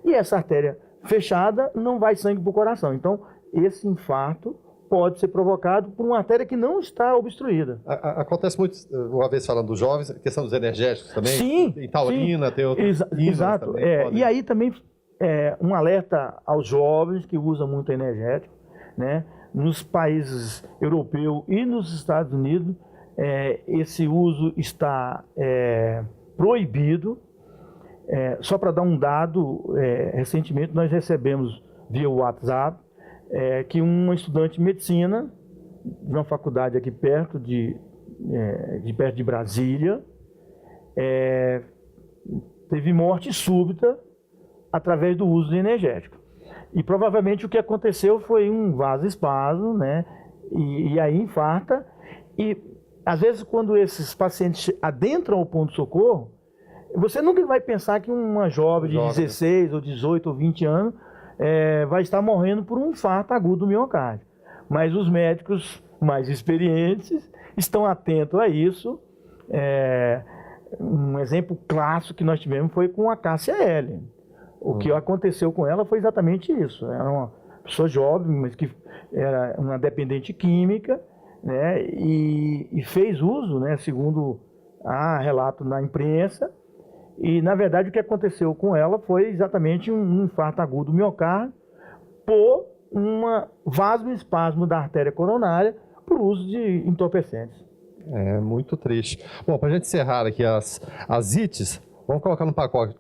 E essa artéria fechada não vai sangue para o coração. Então, esse infarto pode ser provocado por uma artéria que não está obstruída. Acontece muito, uma vez falando dos jovens, a questão dos energéticos também. Sim. Tem taurina, tem outros. Exato. Também, e aí também um alerta aos jovens que usam muito energético, né? Nos países europeus e nos Estados Unidos, esse uso está proibido. Só para dar um dado, recentemente nós recebemos via WhatsApp que uma estudante de medicina de uma faculdade aqui perto de Brasília teve morte súbita através do uso de energético. E provavelmente o que aconteceu foi um vasoespasmo, né? E aí infarta. E às vezes quando esses pacientes adentram o ponto-socorro, você nunca vai pensar que uma jovem de 16 ou 18 ou 20 anos vai estar morrendo por um infarto agudo do miocárdio. Mas os médicos mais experientes estão atentos a isso. Um exemplo clássico que nós tivemos foi com a Cássia L. O que aconteceu com ela foi exatamente isso. Era uma pessoa jovem, mas que era uma dependente química, né, e fez uso, né, segundo há relato na imprensa. E, na verdade, o que aconteceu com ela foi exatamente um infarto agudo do miocárdio por um vasoespasmo da artéria coronária por uso de entorpecentes. Muito triste. Bom, para a gente encerrar aqui as ites, vamos colocar no pacote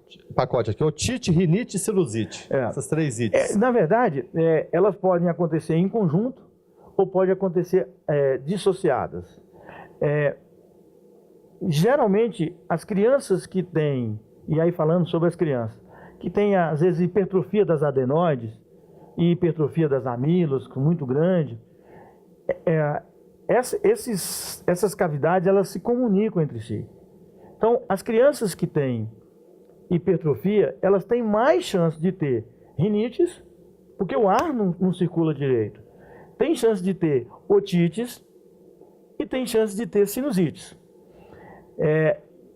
aqui, otite, rinite e sinusite. Essas 3 ites. Na verdade, elas podem acontecer em conjunto ou podem acontecer dissociadas. Geralmente, as crianças que têm, e aí falando sobre as crianças, que têm às vezes hipertrofia das adenoides e hipertrofia das amilas, muito grande, essas cavidades elas se comunicam entre si. Então, as crianças que têm hipertrofia, elas têm mais chance de ter rinites, porque o ar não circula direito. Tem chance de ter otites e tem chance de ter sinusites.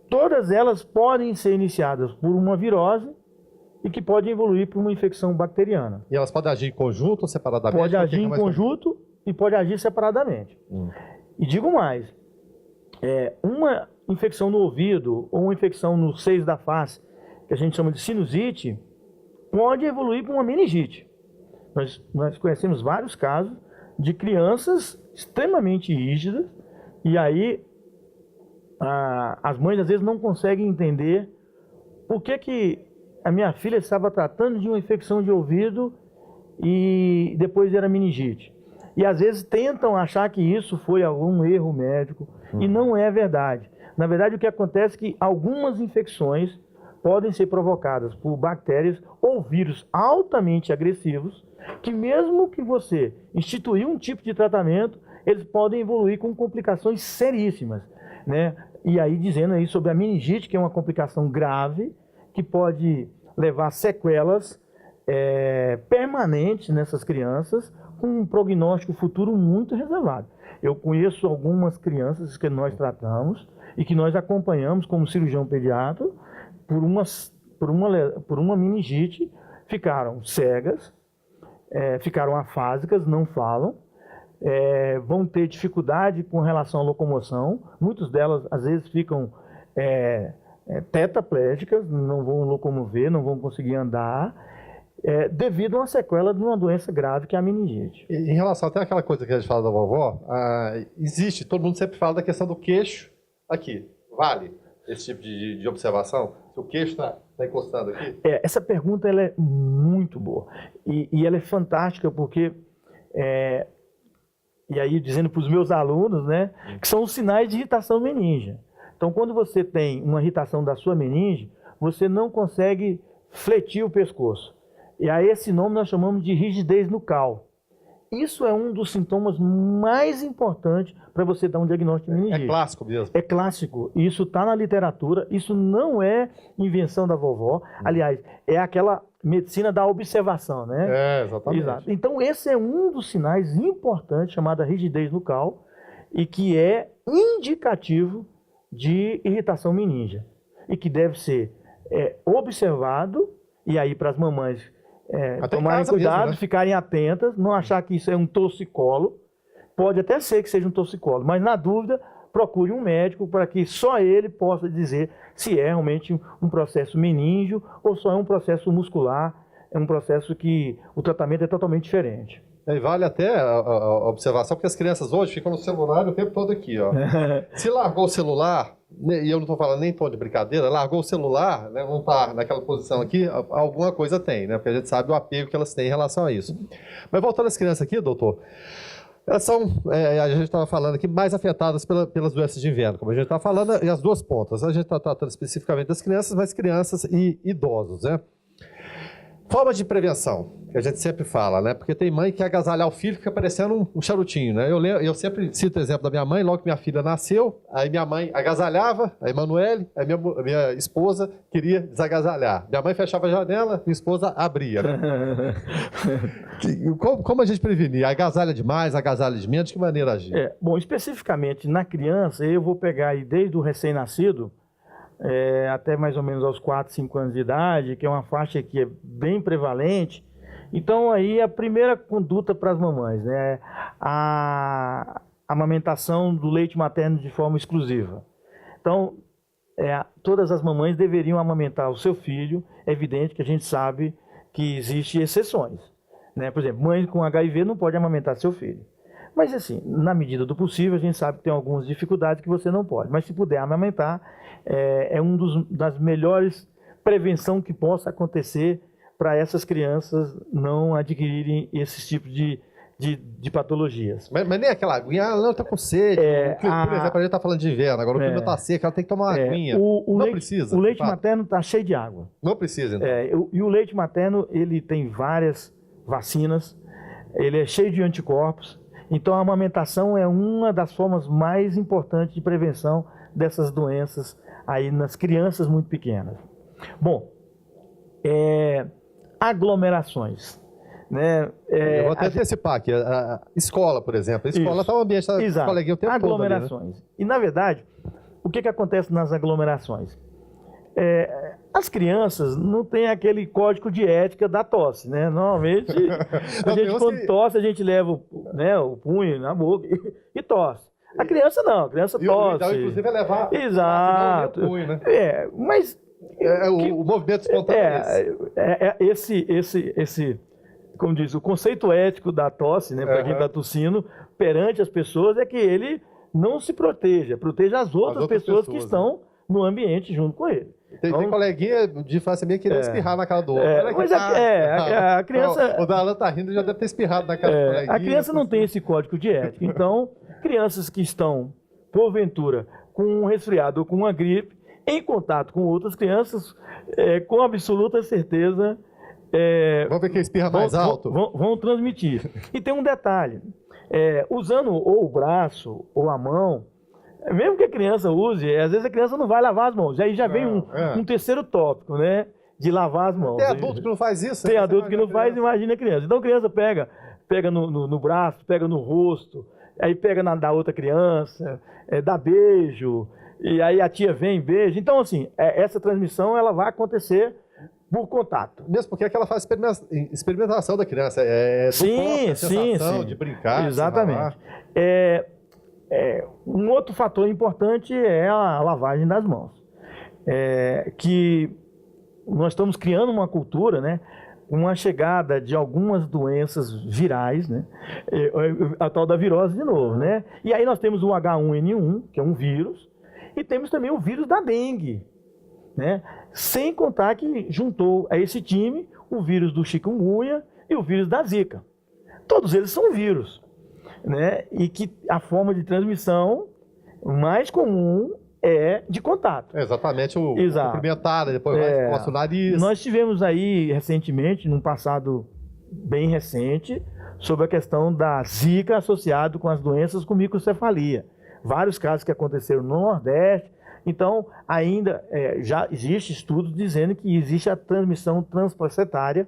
Todas elas podem ser iniciadas por uma virose e que pode evoluir para uma infecção bacteriana. E elas podem agir em conjunto ou separadamente? Pode agir em conjunto e pode agir separadamente. E digo mais, uma infecção no ouvido ou uma infecção nos seios da face, que a gente chama de sinusite, pode evoluir para uma meningite. Nós conhecemos vários casos de crianças extremamente rígidas e aí as mães às vezes não conseguem entender por que a minha filha estava tratando de uma infecção de ouvido e depois era meningite. E às vezes tentam achar que isso foi algum erro médico e não é verdade. Na verdade, o que acontece é que algumas infecções podem ser provocadas por bactérias ou vírus altamente agressivos, que mesmo que você instituir um tipo de tratamento, eles podem evoluir com complicações seríssimas, né? E aí dizendo aí sobre a meningite, que é uma complicação grave, que pode levar sequelas permanentes nessas crianças, com um prognóstico futuro muito reservado. Eu conheço algumas crianças que nós tratamos e que nós acompanhamos como cirurgião pediatra por uma meningite, ficaram cegas, ficaram afásicas, não falam, vão ter dificuldade com relação à locomoção, muitas delas às vezes ficam tetraplégicas, não vão locomover, não vão conseguir andar, devido a uma sequela de uma doença grave que é a meningite. Em relação até àquela coisa que a gente fala da vovó, existe, todo mundo sempre fala da questão do queixo aqui. Vale esse tipo de observação? Se o queixo está encostando aqui? Essa pergunta ela é muito boa e ela é fantástica porque, e aí dizendo para os meus alunos, né, que são os sinais de irritação meníngea. Então, quando você tem uma irritação da sua meninge, você não consegue fletir o pescoço. E a esse nome nós chamamos de rigidez nucal. Isso é um dos sintomas mais importantes para você dar um diagnóstico de meningite. É clássico mesmo. É clássico. Isso está na literatura. Isso não é invenção da vovó. Aliás, é aquela medicina da observação, né? Exatamente. Exato. Então, esse é um dos sinais importantes, chamada rigidez nucal, e que é indicativo de irritação meníngea. E que deve ser observado, e aí para as mamães tomarem cuidado, mesmo, né? Ficarem atentas, não achar que isso é um torcicolo. Pode até ser que seja um torcicolo, mas na dúvida, procure um médico para que só ele possa dizer se é realmente um processo meníngeo ou só é um processo muscular, é um processo que o tratamento é totalmente diferente. E vale até a observação, porque as crianças hoje ficam no celular o tempo todo aqui, ó. Se largou o celular, e eu não estou falando nem tom de brincadeira, largou o celular, né, não está naquela posição aqui, alguma coisa tem, né? Porque a gente sabe o apego que elas têm em relação a isso. Mas voltando às crianças aqui, doutor, elas são, a gente estava falando aqui, mais afetadas pelas doenças de inverno, como a gente está falando, e as duas pontas. A gente está tratando especificamente das crianças, mas crianças e idosos, né? Forma de prevenção, que a gente sempre fala, né? Porque tem mãe que agasalhar o filho fica parecendo um charutinho, né? Eu sempre cito o exemplo da minha mãe, logo que minha filha nasceu, aí minha mãe agasalhava, a Emanuele, aí minha esposa queria desagasalhar. Minha mãe fechava a janela, minha esposa abria, né? Como a gente prevenir? Agasalha demais, agasalha de menos, de que maneira agir? Bom, especificamente na criança, eu vou pegar aí desde o recém-nascido, até mais ou menos aos 4, 5 anos de idade, que é uma faixa que é bem prevalente. Então aí a primeira conduta para as mamães, né, a amamentação do leite materno de forma exclusiva. Então todas as mamães deveriam amamentar o seu filho. É evidente que a gente sabe que existem exceções, né? Por exemplo, mãe com HIV não pode amamentar seu filho. Mas assim, na medida do possível, a gente sabe que tem algumas dificuldades que você não pode. Mas se puder amamentar, é das melhores prevenção que possa acontecer para essas crianças não adquirirem esses tipos de patologias. Mas nem aquela aguinha, ela está com sede. Por exemplo, a gente está falando de inverno, agora o clima está seco, ela tem que tomar uma aguinha. Não precisa. O leite materno está cheio de água. Não precisa, então. E o leite materno, ele tem várias vacinas, ele é cheio de anticorpos. Então a amamentação é uma das formas mais importantes de prevenção dessas doenças aí nas crianças muito pequenas. Bom, aglomerações. Né? Eu vou até antecipar aqui. A escola, por exemplo. A escola está um ambiente da coleguinha o tempo aglomerações. Todo ali, né? E, na verdade, o que acontece nas aglomerações? As crianças não têm aquele código de ética da tosse, né? Normalmente, a gente quando tosse, a gente leva o punho na boca e tosse. A criança não, a criança tosse. Então, inclusive, é levar Exato. o punho, né? Mas... o movimento espontâneo esse, como diz, o conceito ético da tosse, né, para quem está tossindo, perante as pessoas, é que ele não se proteja as outras pessoas que estão no ambiente junto com ele. Tem coleguinha de face minha querendo espirrar na cara do outro. Mas a criança... O Darlan tá rindo, já deve ter espirrado na cara do coleguinha. A criança não tem esse código de ética. Então, crianças que estão, porventura, com um resfriado ou com uma gripe, em contato com outras crianças, com absoluta certeza... Vamos ver quem espirra mais alto? Vão transmitir. E tem um detalhe. Usando ou o braço ou a mão, mesmo que a criança use, às vezes a criança não vai lavar as mãos. Aí já vem um terceiro tópico, né? De lavar as mãos. Tem adulto que não faz isso? Tem adulto que não faz, imagina a criança. Então a criança pega no braço, pega no rosto, aí pega da outra criança, dá beijo, e aí a tia vem e beija. Então, assim, essa transmissão ela vai acontecer por contato. Mesmo porque é que ela faz experimentação da criança. Sim. De brincar. Exatamente. Um outro fator importante é a lavagem das mãos. Que nós estamos criando uma cultura, né? Uma chegada de algumas doenças virais, né? A tal da virose de novo, né? E aí nós temos o H1N1, que é um vírus, e temos também o vírus da dengue, né? Sem contar que juntou a esse time o vírus do chikungunya e o vírus da zika. Todos eles são vírus, né? E que a forma de transmissão mais comum é de contato. Exatamente, o cumprimentar, depois vai nosso nariz. Nós tivemos aí recentemente, num passado bem recente, sobre a questão da zika associado com as doenças com microcefalia. Vários casos que aconteceram no Nordeste. Então, ainda já existe estudos dizendo que existe a transmissão transplacentária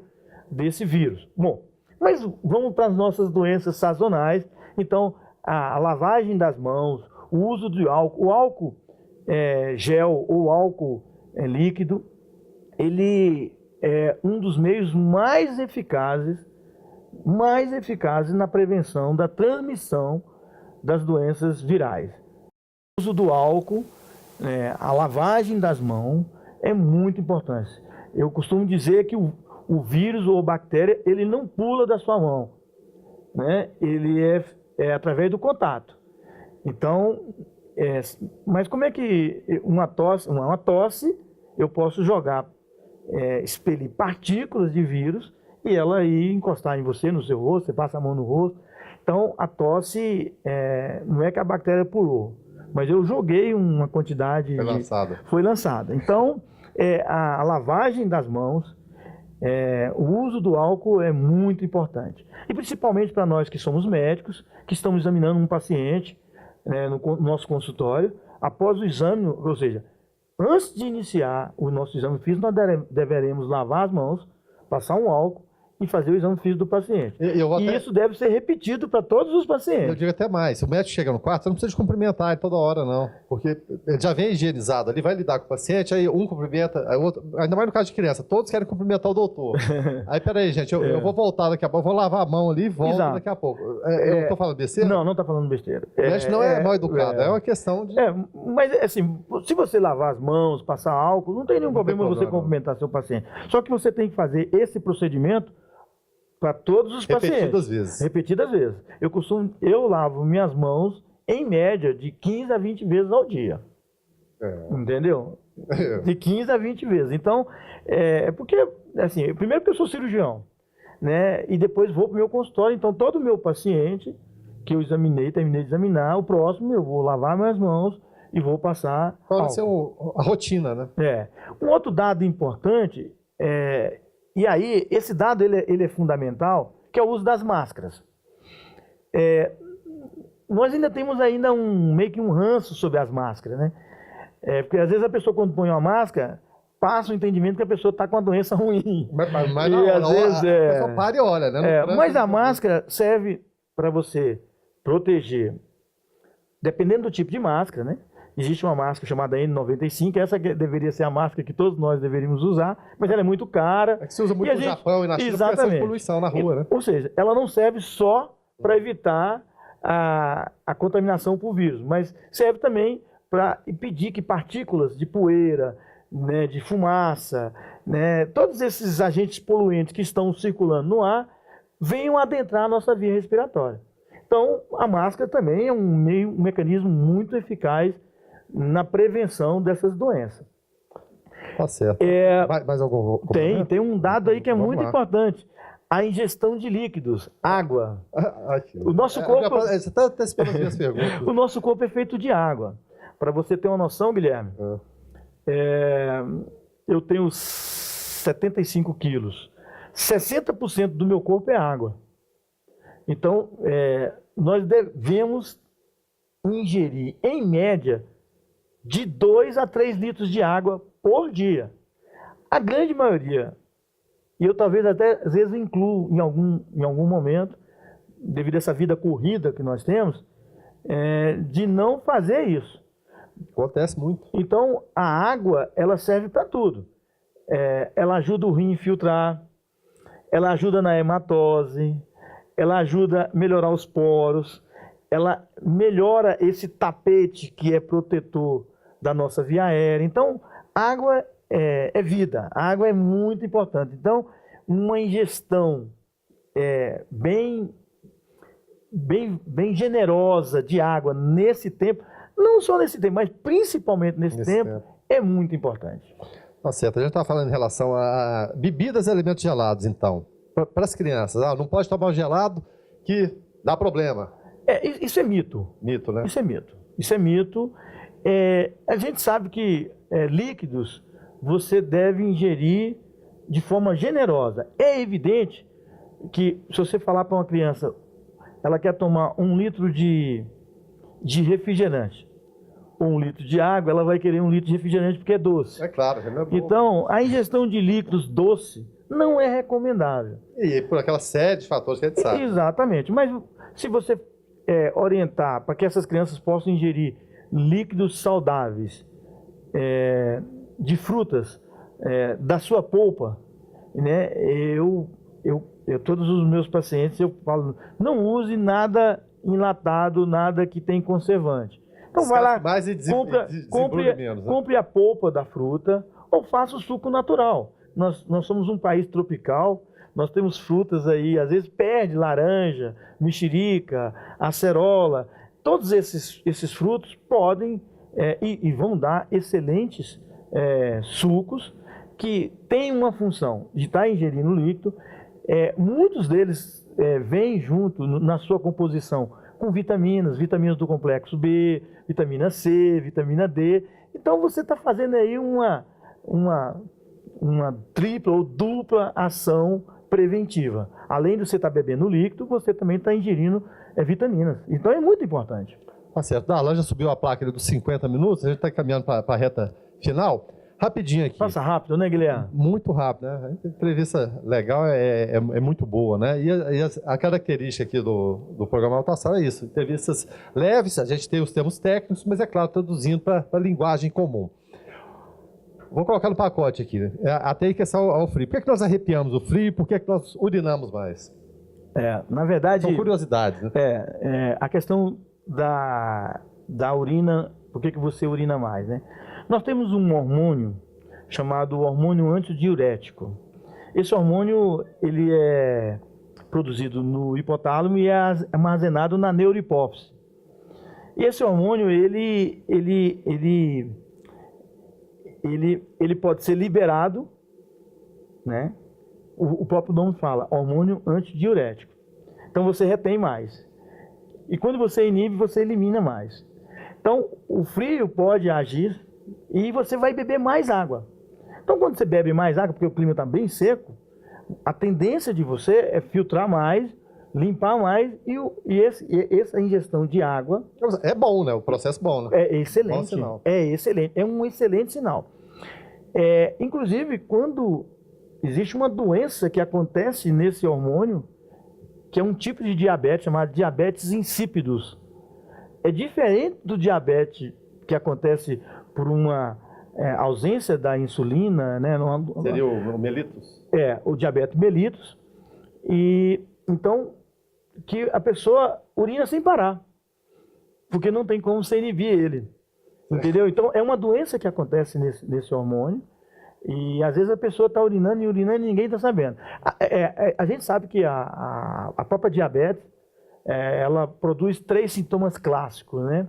desse vírus. Bom, mas vamos para as nossas doenças sazonais. Então, a lavagem das mãos, o uso de álcool, o álcool gel ou álcool líquido, ele é um dos meios mais eficazes na prevenção da transmissão das doenças virais. O uso do álcool, a lavagem das mãos é muito importante. Eu costumo dizer que o vírus ou a bactéria, ele não pula da sua mão, né? Ele é através do contato. Então, mas como é que uma tosse eu posso jogar, expelir partículas de vírus e ela ir encostar em você, no seu rosto, você passa a mão no rosto. Então, a tosse não é que a bactéria pulou, mas eu joguei uma quantidade... Foi lançada. Então, a lavagem das mãos, o uso do álcool é muito importante. E principalmente para nós que somos médicos, que estamos examinando um paciente no nosso consultório, após o exame, ou seja, antes de iniciar o nosso exame físico, nós deveremos lavar as mãos, passar um álcool, e fazer o exame físico do paciente. Isso deve ser repetido para todos os pacientes. Eu digo até mais, se o médico chega no quarto, você não precisa de cumprimentar ele toda hora, não. Porque ele já vem higienizado, ele vai lidar com o paciente, aí um cumprimenta, aí outro, ainda mais no caso de criança, todos querem cumprimentar o doutor. Aí, peraí, gente, eu vou voltar daqui a pouco, eu vou lavar a mão ali e volto daqui a pouco. Eu estou falando besteira? Não está falando besteira. O médico não é mal educado, é uma questão de... Mas, assim, se você lavar as mãos, passar álcool, não tem nenhum problema você cumprimentar seu paciente. Só que você tem que fazer esse procedimento para todos os pacientes. Repetidas vezes. Eu lavo minhas mãos, em média, de 15 a 20 vezes ao dia. Entendeu? De 15 a 20 vezes. Então, porque, assim, primeiro que eu sou cirurgião, né? E depois vou para o meu consultório. Então, todo meu paciente que eu terminei de examinar, o próximo eu vou lavar minhas mãos e vou passar Pode álcool. Ser a rotina, né? Um outro dado importante e aí, esse dado ele é fundamental, que é o uso das máscaras. Nós ainda temos meio que um ranço sobre as máscaras, né? Porque às vezes a pessoa quando põe uma máscara, passa o entendimento que a pessoa está com a doença ruim. Mas E não, às vezes a pessoa para e olha, né? mas a máscara serve para você proteger, dependendo do tipo de máscara, né? Existe uma máscara chamada N95, essa que deveria ser a máscara que todos nós deveríamos usar, mas ela é muito cara. É que se usa muito no Japão e na China por essa poluição na rua, né? Ou seja, ela não serve só para evitar a contaminação por vírus, mas serve também para impedir que partículas de poeira, né, de fumaça, né, todos esses agentes poluentes que estão circulando no ar venham adentrar a nossa via respiratória. Então, a máscara também é um mecanismo muito eficaz na prevenção dessas doenças. Tá certo. Mais algum Tem um dado aí que é Vamos muito lá. importante. A ingestão de líquidos, água. O nosso corpo... Você está antecipando as minhas perguntas. O nosso corpo é feito de água. Para você ter uma noção, Guilherme, eu tenho 75 quilos. 60% do meu corpo é água. Então, nós devemos ingerir, em média, de 2 a 3 litros de água por dia. A grande maioria, e eu talvez até às vezes incluo em algum momento, devido a essa vida corrida que nós temos, de não fazer isso. Acontece muito. Então, a água, ela serve para tudo. Ela ajuda o rim a filtrar, ela ajuda na hematose, ela ajuda a melhorar os poros, ela melhora esse tapete que é protetor da nossa via aérea. Então, água é vida, a água é muito importante. Então, uma ingestão bem generosa de água nesse tempo, não só nesse tempo, mas principalmente nesse tempo, é muito importante. Tá certo. A gente estava falando em relação a bebidas e alimentos gelados, então. Para as crianças, não pode tomar um gelado que dá problema. Isso é mito. Mito, né? Isso é mito. Isso é mito. A gente sabe que líquidos você deve ingerir de forma generosa. É evidente que se você falar para uma criança, ela quer tomar 1 litro de refrigerante ou 1 litro de água, ela vai querer 1 litro de refrigerante porque é doce. É claro. Não é bom. Então, a ingestão de líquidos doce não é recomendável. E por aquela série de fatores que a gente sabe. Exatamente. Mas se você orientar para que essas crianças possam ingerir líquidos saudáveis de frutas da sua polpa, né? Todos os meus pacientes eu falo, não use nada enlatado, nada que tem conservante. Então vai lá, compre a polpa da fruta ou faça o suco natural. Nós somos um país tropical, nós temos frutas aí, às vezes perde laranja, mexerica, acerola. Todos esses frutos podem e vão dar excelentes sucos que têm uma função de estar ingerindo líquido. Muitos deles vêm junto na sua composição com vitaminas do complexo B, vitamina C, vitamina D. Então você está fazendo aí uma tripla ou dupla ação preventiva. Além de você estar bebendo líquido, você também está ingerindo vitaminas. Então é muito importante. Tá certo. A já subiu a placa dos 50 minutos, a gente está caminhando para a reta final. Rapidinho aqui. Passa rápido, né, Guilherme? Muito rápido, né? A entrevista legal é muito boa, né? E a característica aqui do programa Altação é isso. Entrevistas leves, a gente tem os termos técnicos, mas é claro, traduzindo para a linguagem comum. Vou colocar no pacote aqui, né? Até em questão ao frio. Por que é que nós arrepiamos o frio? Por que é que nós urinamos mais? Na verdade... São curiosidades, né? A questão da urina, por que você urina mais, né? Nós temos um hormônio chamado hormônio antidiurético. Esse hormônio, ele é produzido no hipotálamo e é armazenado na neurohipófise. E esse hormônio, ele pode ser liberado, né? O próprio nome fala, hormônio antidiurético. Então você retém mais. E quando você inibe, você elimina mais. Então o frio pode agir e você vai beber mais água. Então quando você bebe mais água, porque o clima está bem seco, a tendência de você é filtrar mais, limpar mais e essa ingestão de água... É bom, né? O processo é bom, né? É excelente. Bom sinal. É excelente. É um excelente sinal. Inclusive, quando existe uma doença que acontece nesse hormônio, que é um tipo de diabetes chamado diabetes insípidos. É diferente do diabetes que acontece por uma ausência da insulina, né? Seria o mellitus? O diabetes mellitus. E então, que a pessoa urina sem parar, porque não tem como você inibir ele. Entendeu? Então, é uma doença que acontece nesse hormônio. E às vezes a pessoa está urinando e ninguém está sabendo. A gente sabe que a própria diabetes, ela produz 3 sintomas clássicos, né?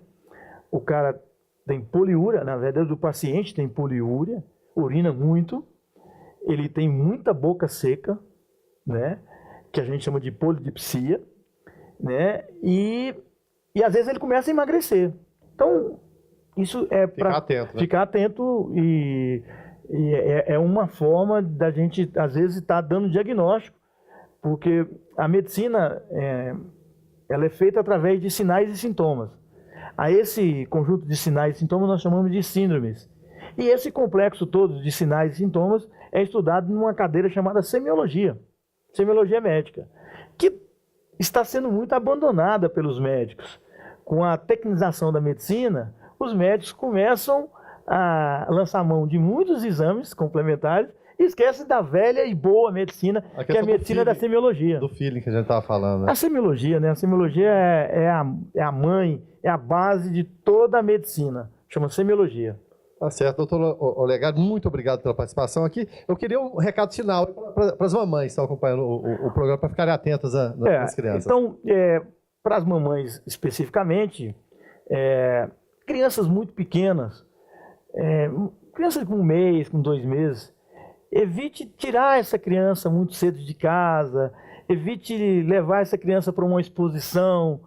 O cara tem poliúria, na verdade o paciente tem poliúria, urina muito, ele tem muita boca seca, né? Que a gente chama de polidipsia, né? E às vezes ele começa a emagrecer. Então, isso é para ficar atento e é uma forma da gente, às vezes, estar dando diagnóstico, porque a medicina ela é feita através de sinais e sintomas. A esse conjunto de sinais e sintomas nós chamamos de síndromes. E esse complexo todo de sinais e sintomas é estudado numa cadeira chamada semiologia médica, que está sendo muito abandonada pelos médicos. Com a tecnização da medicina, os médicos começam a lançar mão de muitos exames complementares e esquece da velha e boa medicina, que é a medicina da semiologia. Do feeling que a gente estava falando, né? A semiologia, né? A semiologia é a mãe, é a base de toda a medicina. Chama semiologia. Tá certo, doutor Olegário, muito obrigado pela participação aqui. Eu queria um recado final para as mamães que estão acompanhando o programa, para ficarem atentas às crianças. Então, para as mamães especificamente, crianças muito pequenas, crianças com 1 mês, com 2 meses, evite tirar essa criança muito cedo de casa, evite levar essa criança para uma exposição.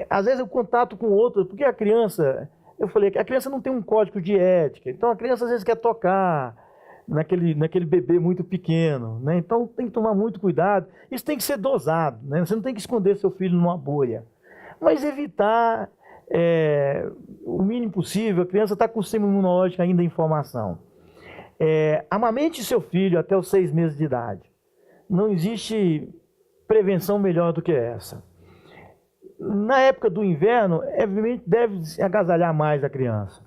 Às vezes o contato com outros, porque a criança, eu falei que a criança não tem um código de ética, então a criança às vezes quer tocar naquele bebê muito pequeno, né? Então tem que tomar muito cuidado, isso tem que ser dosado, né? Você não tem que esconder seu filho numa bolha, mas evitar o mínimo possível. A criança está com o sistema imunológico ainda em formação. Amamente seu filho até os 6 meses de idade. Não existe prevenção melhor do que essa. Na época do inverno, evidentemente, deve agasalhar mais a criança.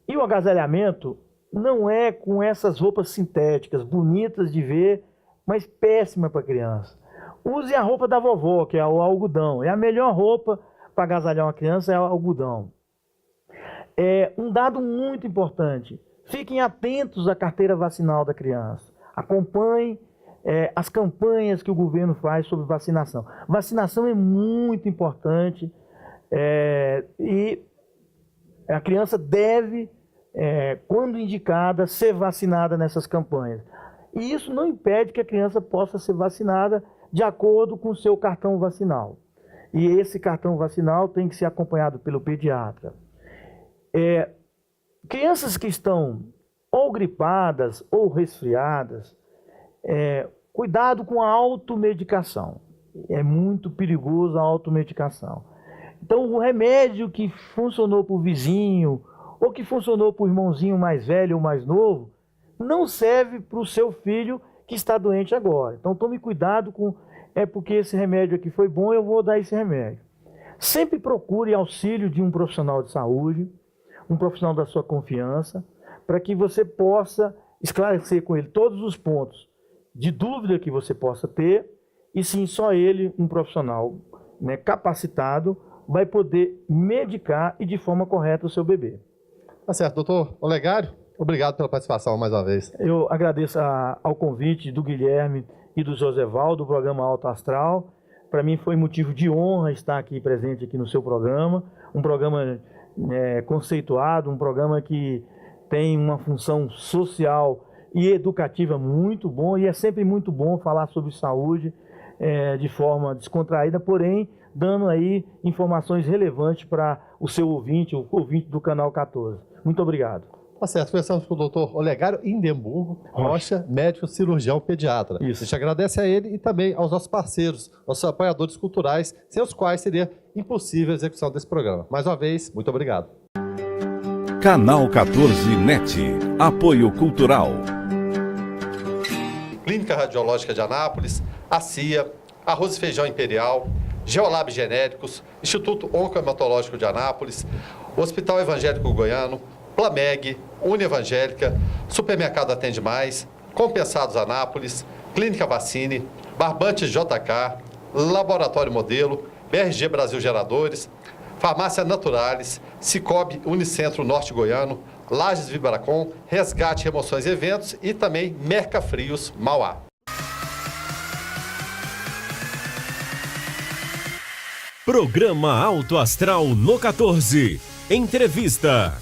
E o agasalhamento não é com essas roupas sintéticas, bonitas de ver, mas péssima para a criança. Use a roupa da vovó, que é o algodão. É a melhor roupa para agasalhar uma criança, é o algodão. Um dado muito importante: fiquem atentos à carteira vacinal da criança. Acompanhem as campanhas que o governo faz sobre vacinação. Vacinação é muito importante e a criança deve, quando indicada, ser vacinada nessas campanhas. E isso não impede que a criança possa ser vacinada de acordo com o seu cartão vacinal. E esse cartão vacinal tem que ser acompanhado pelo pediatra. Crianças que estão ou gripadas ou resfriadas, cuidado com a automedicação. É muito perigoso a automedicação. Então, o remédio que funcionou para o vizinho ou que funcionou para o irmãozinho mais velho ou mais novo, não serve para o seu filho que está doente agora. Então, tome cuidado com... porque esse remédio aqui foi bom, eu vou dar esse remédio. Sempre procure auxílio de um profissional de saúde, um profissional da sua confiança, para que você possa esclarecer com ele todos os pontos de dúvida que você possa ter, e sim, só ele, um profissional, né, capacitado, vai poder medicar e de forma correta o seu bebê. Tá certo, doutor Olegário, obrigado pela participação mais uma vez. Eu agradeço ao convite do Guilherme e do Joseval, do programa Alto Astral. Para mim foi motivo de honra estar aqui presente aqui no seu programa, um programa conceituado, um programa que tem uma função social e educativa muito bom, e é sempre muito bom falar sobre saúde de forma descontraída, porém dando aí informações relevantes para o seu ouvinte, o ouvinte do Canal 14. Muito obrigado. Tá certo, conversamos com o doutor Olegário Indemburgo Rocha, médico cirurgião pediatra. Isso. A gente agradece a ele e também aos nossos parceiros, nossos apoiadores culturais, sem os quais seria impossível a execução desse programa. Mais uma vez, muito obrigado. Canal 14 NET. Apoio Cultural. Clínica Radiológica de Anápolis, a CIA, Arroz e Feijão Imperial, Geolab Genéricos, Instituto Oncohematológico de Anápolis, Hospital Evangélico Goiano, Plameg, Unievangélica, Supermercado Atende Mais, Compensados Anápolis, Clínica Vacine, Barbantes JK, Laboratório Modelo, BRG Brasil Geradores, Farmácia Naturalis, Cicobi Unicentro Norte Goiano, Lages Vibracom, Resgate Remoções e Eventos e também Mercafrios Mauá. Programa Alto Astral no 14. Entrevista.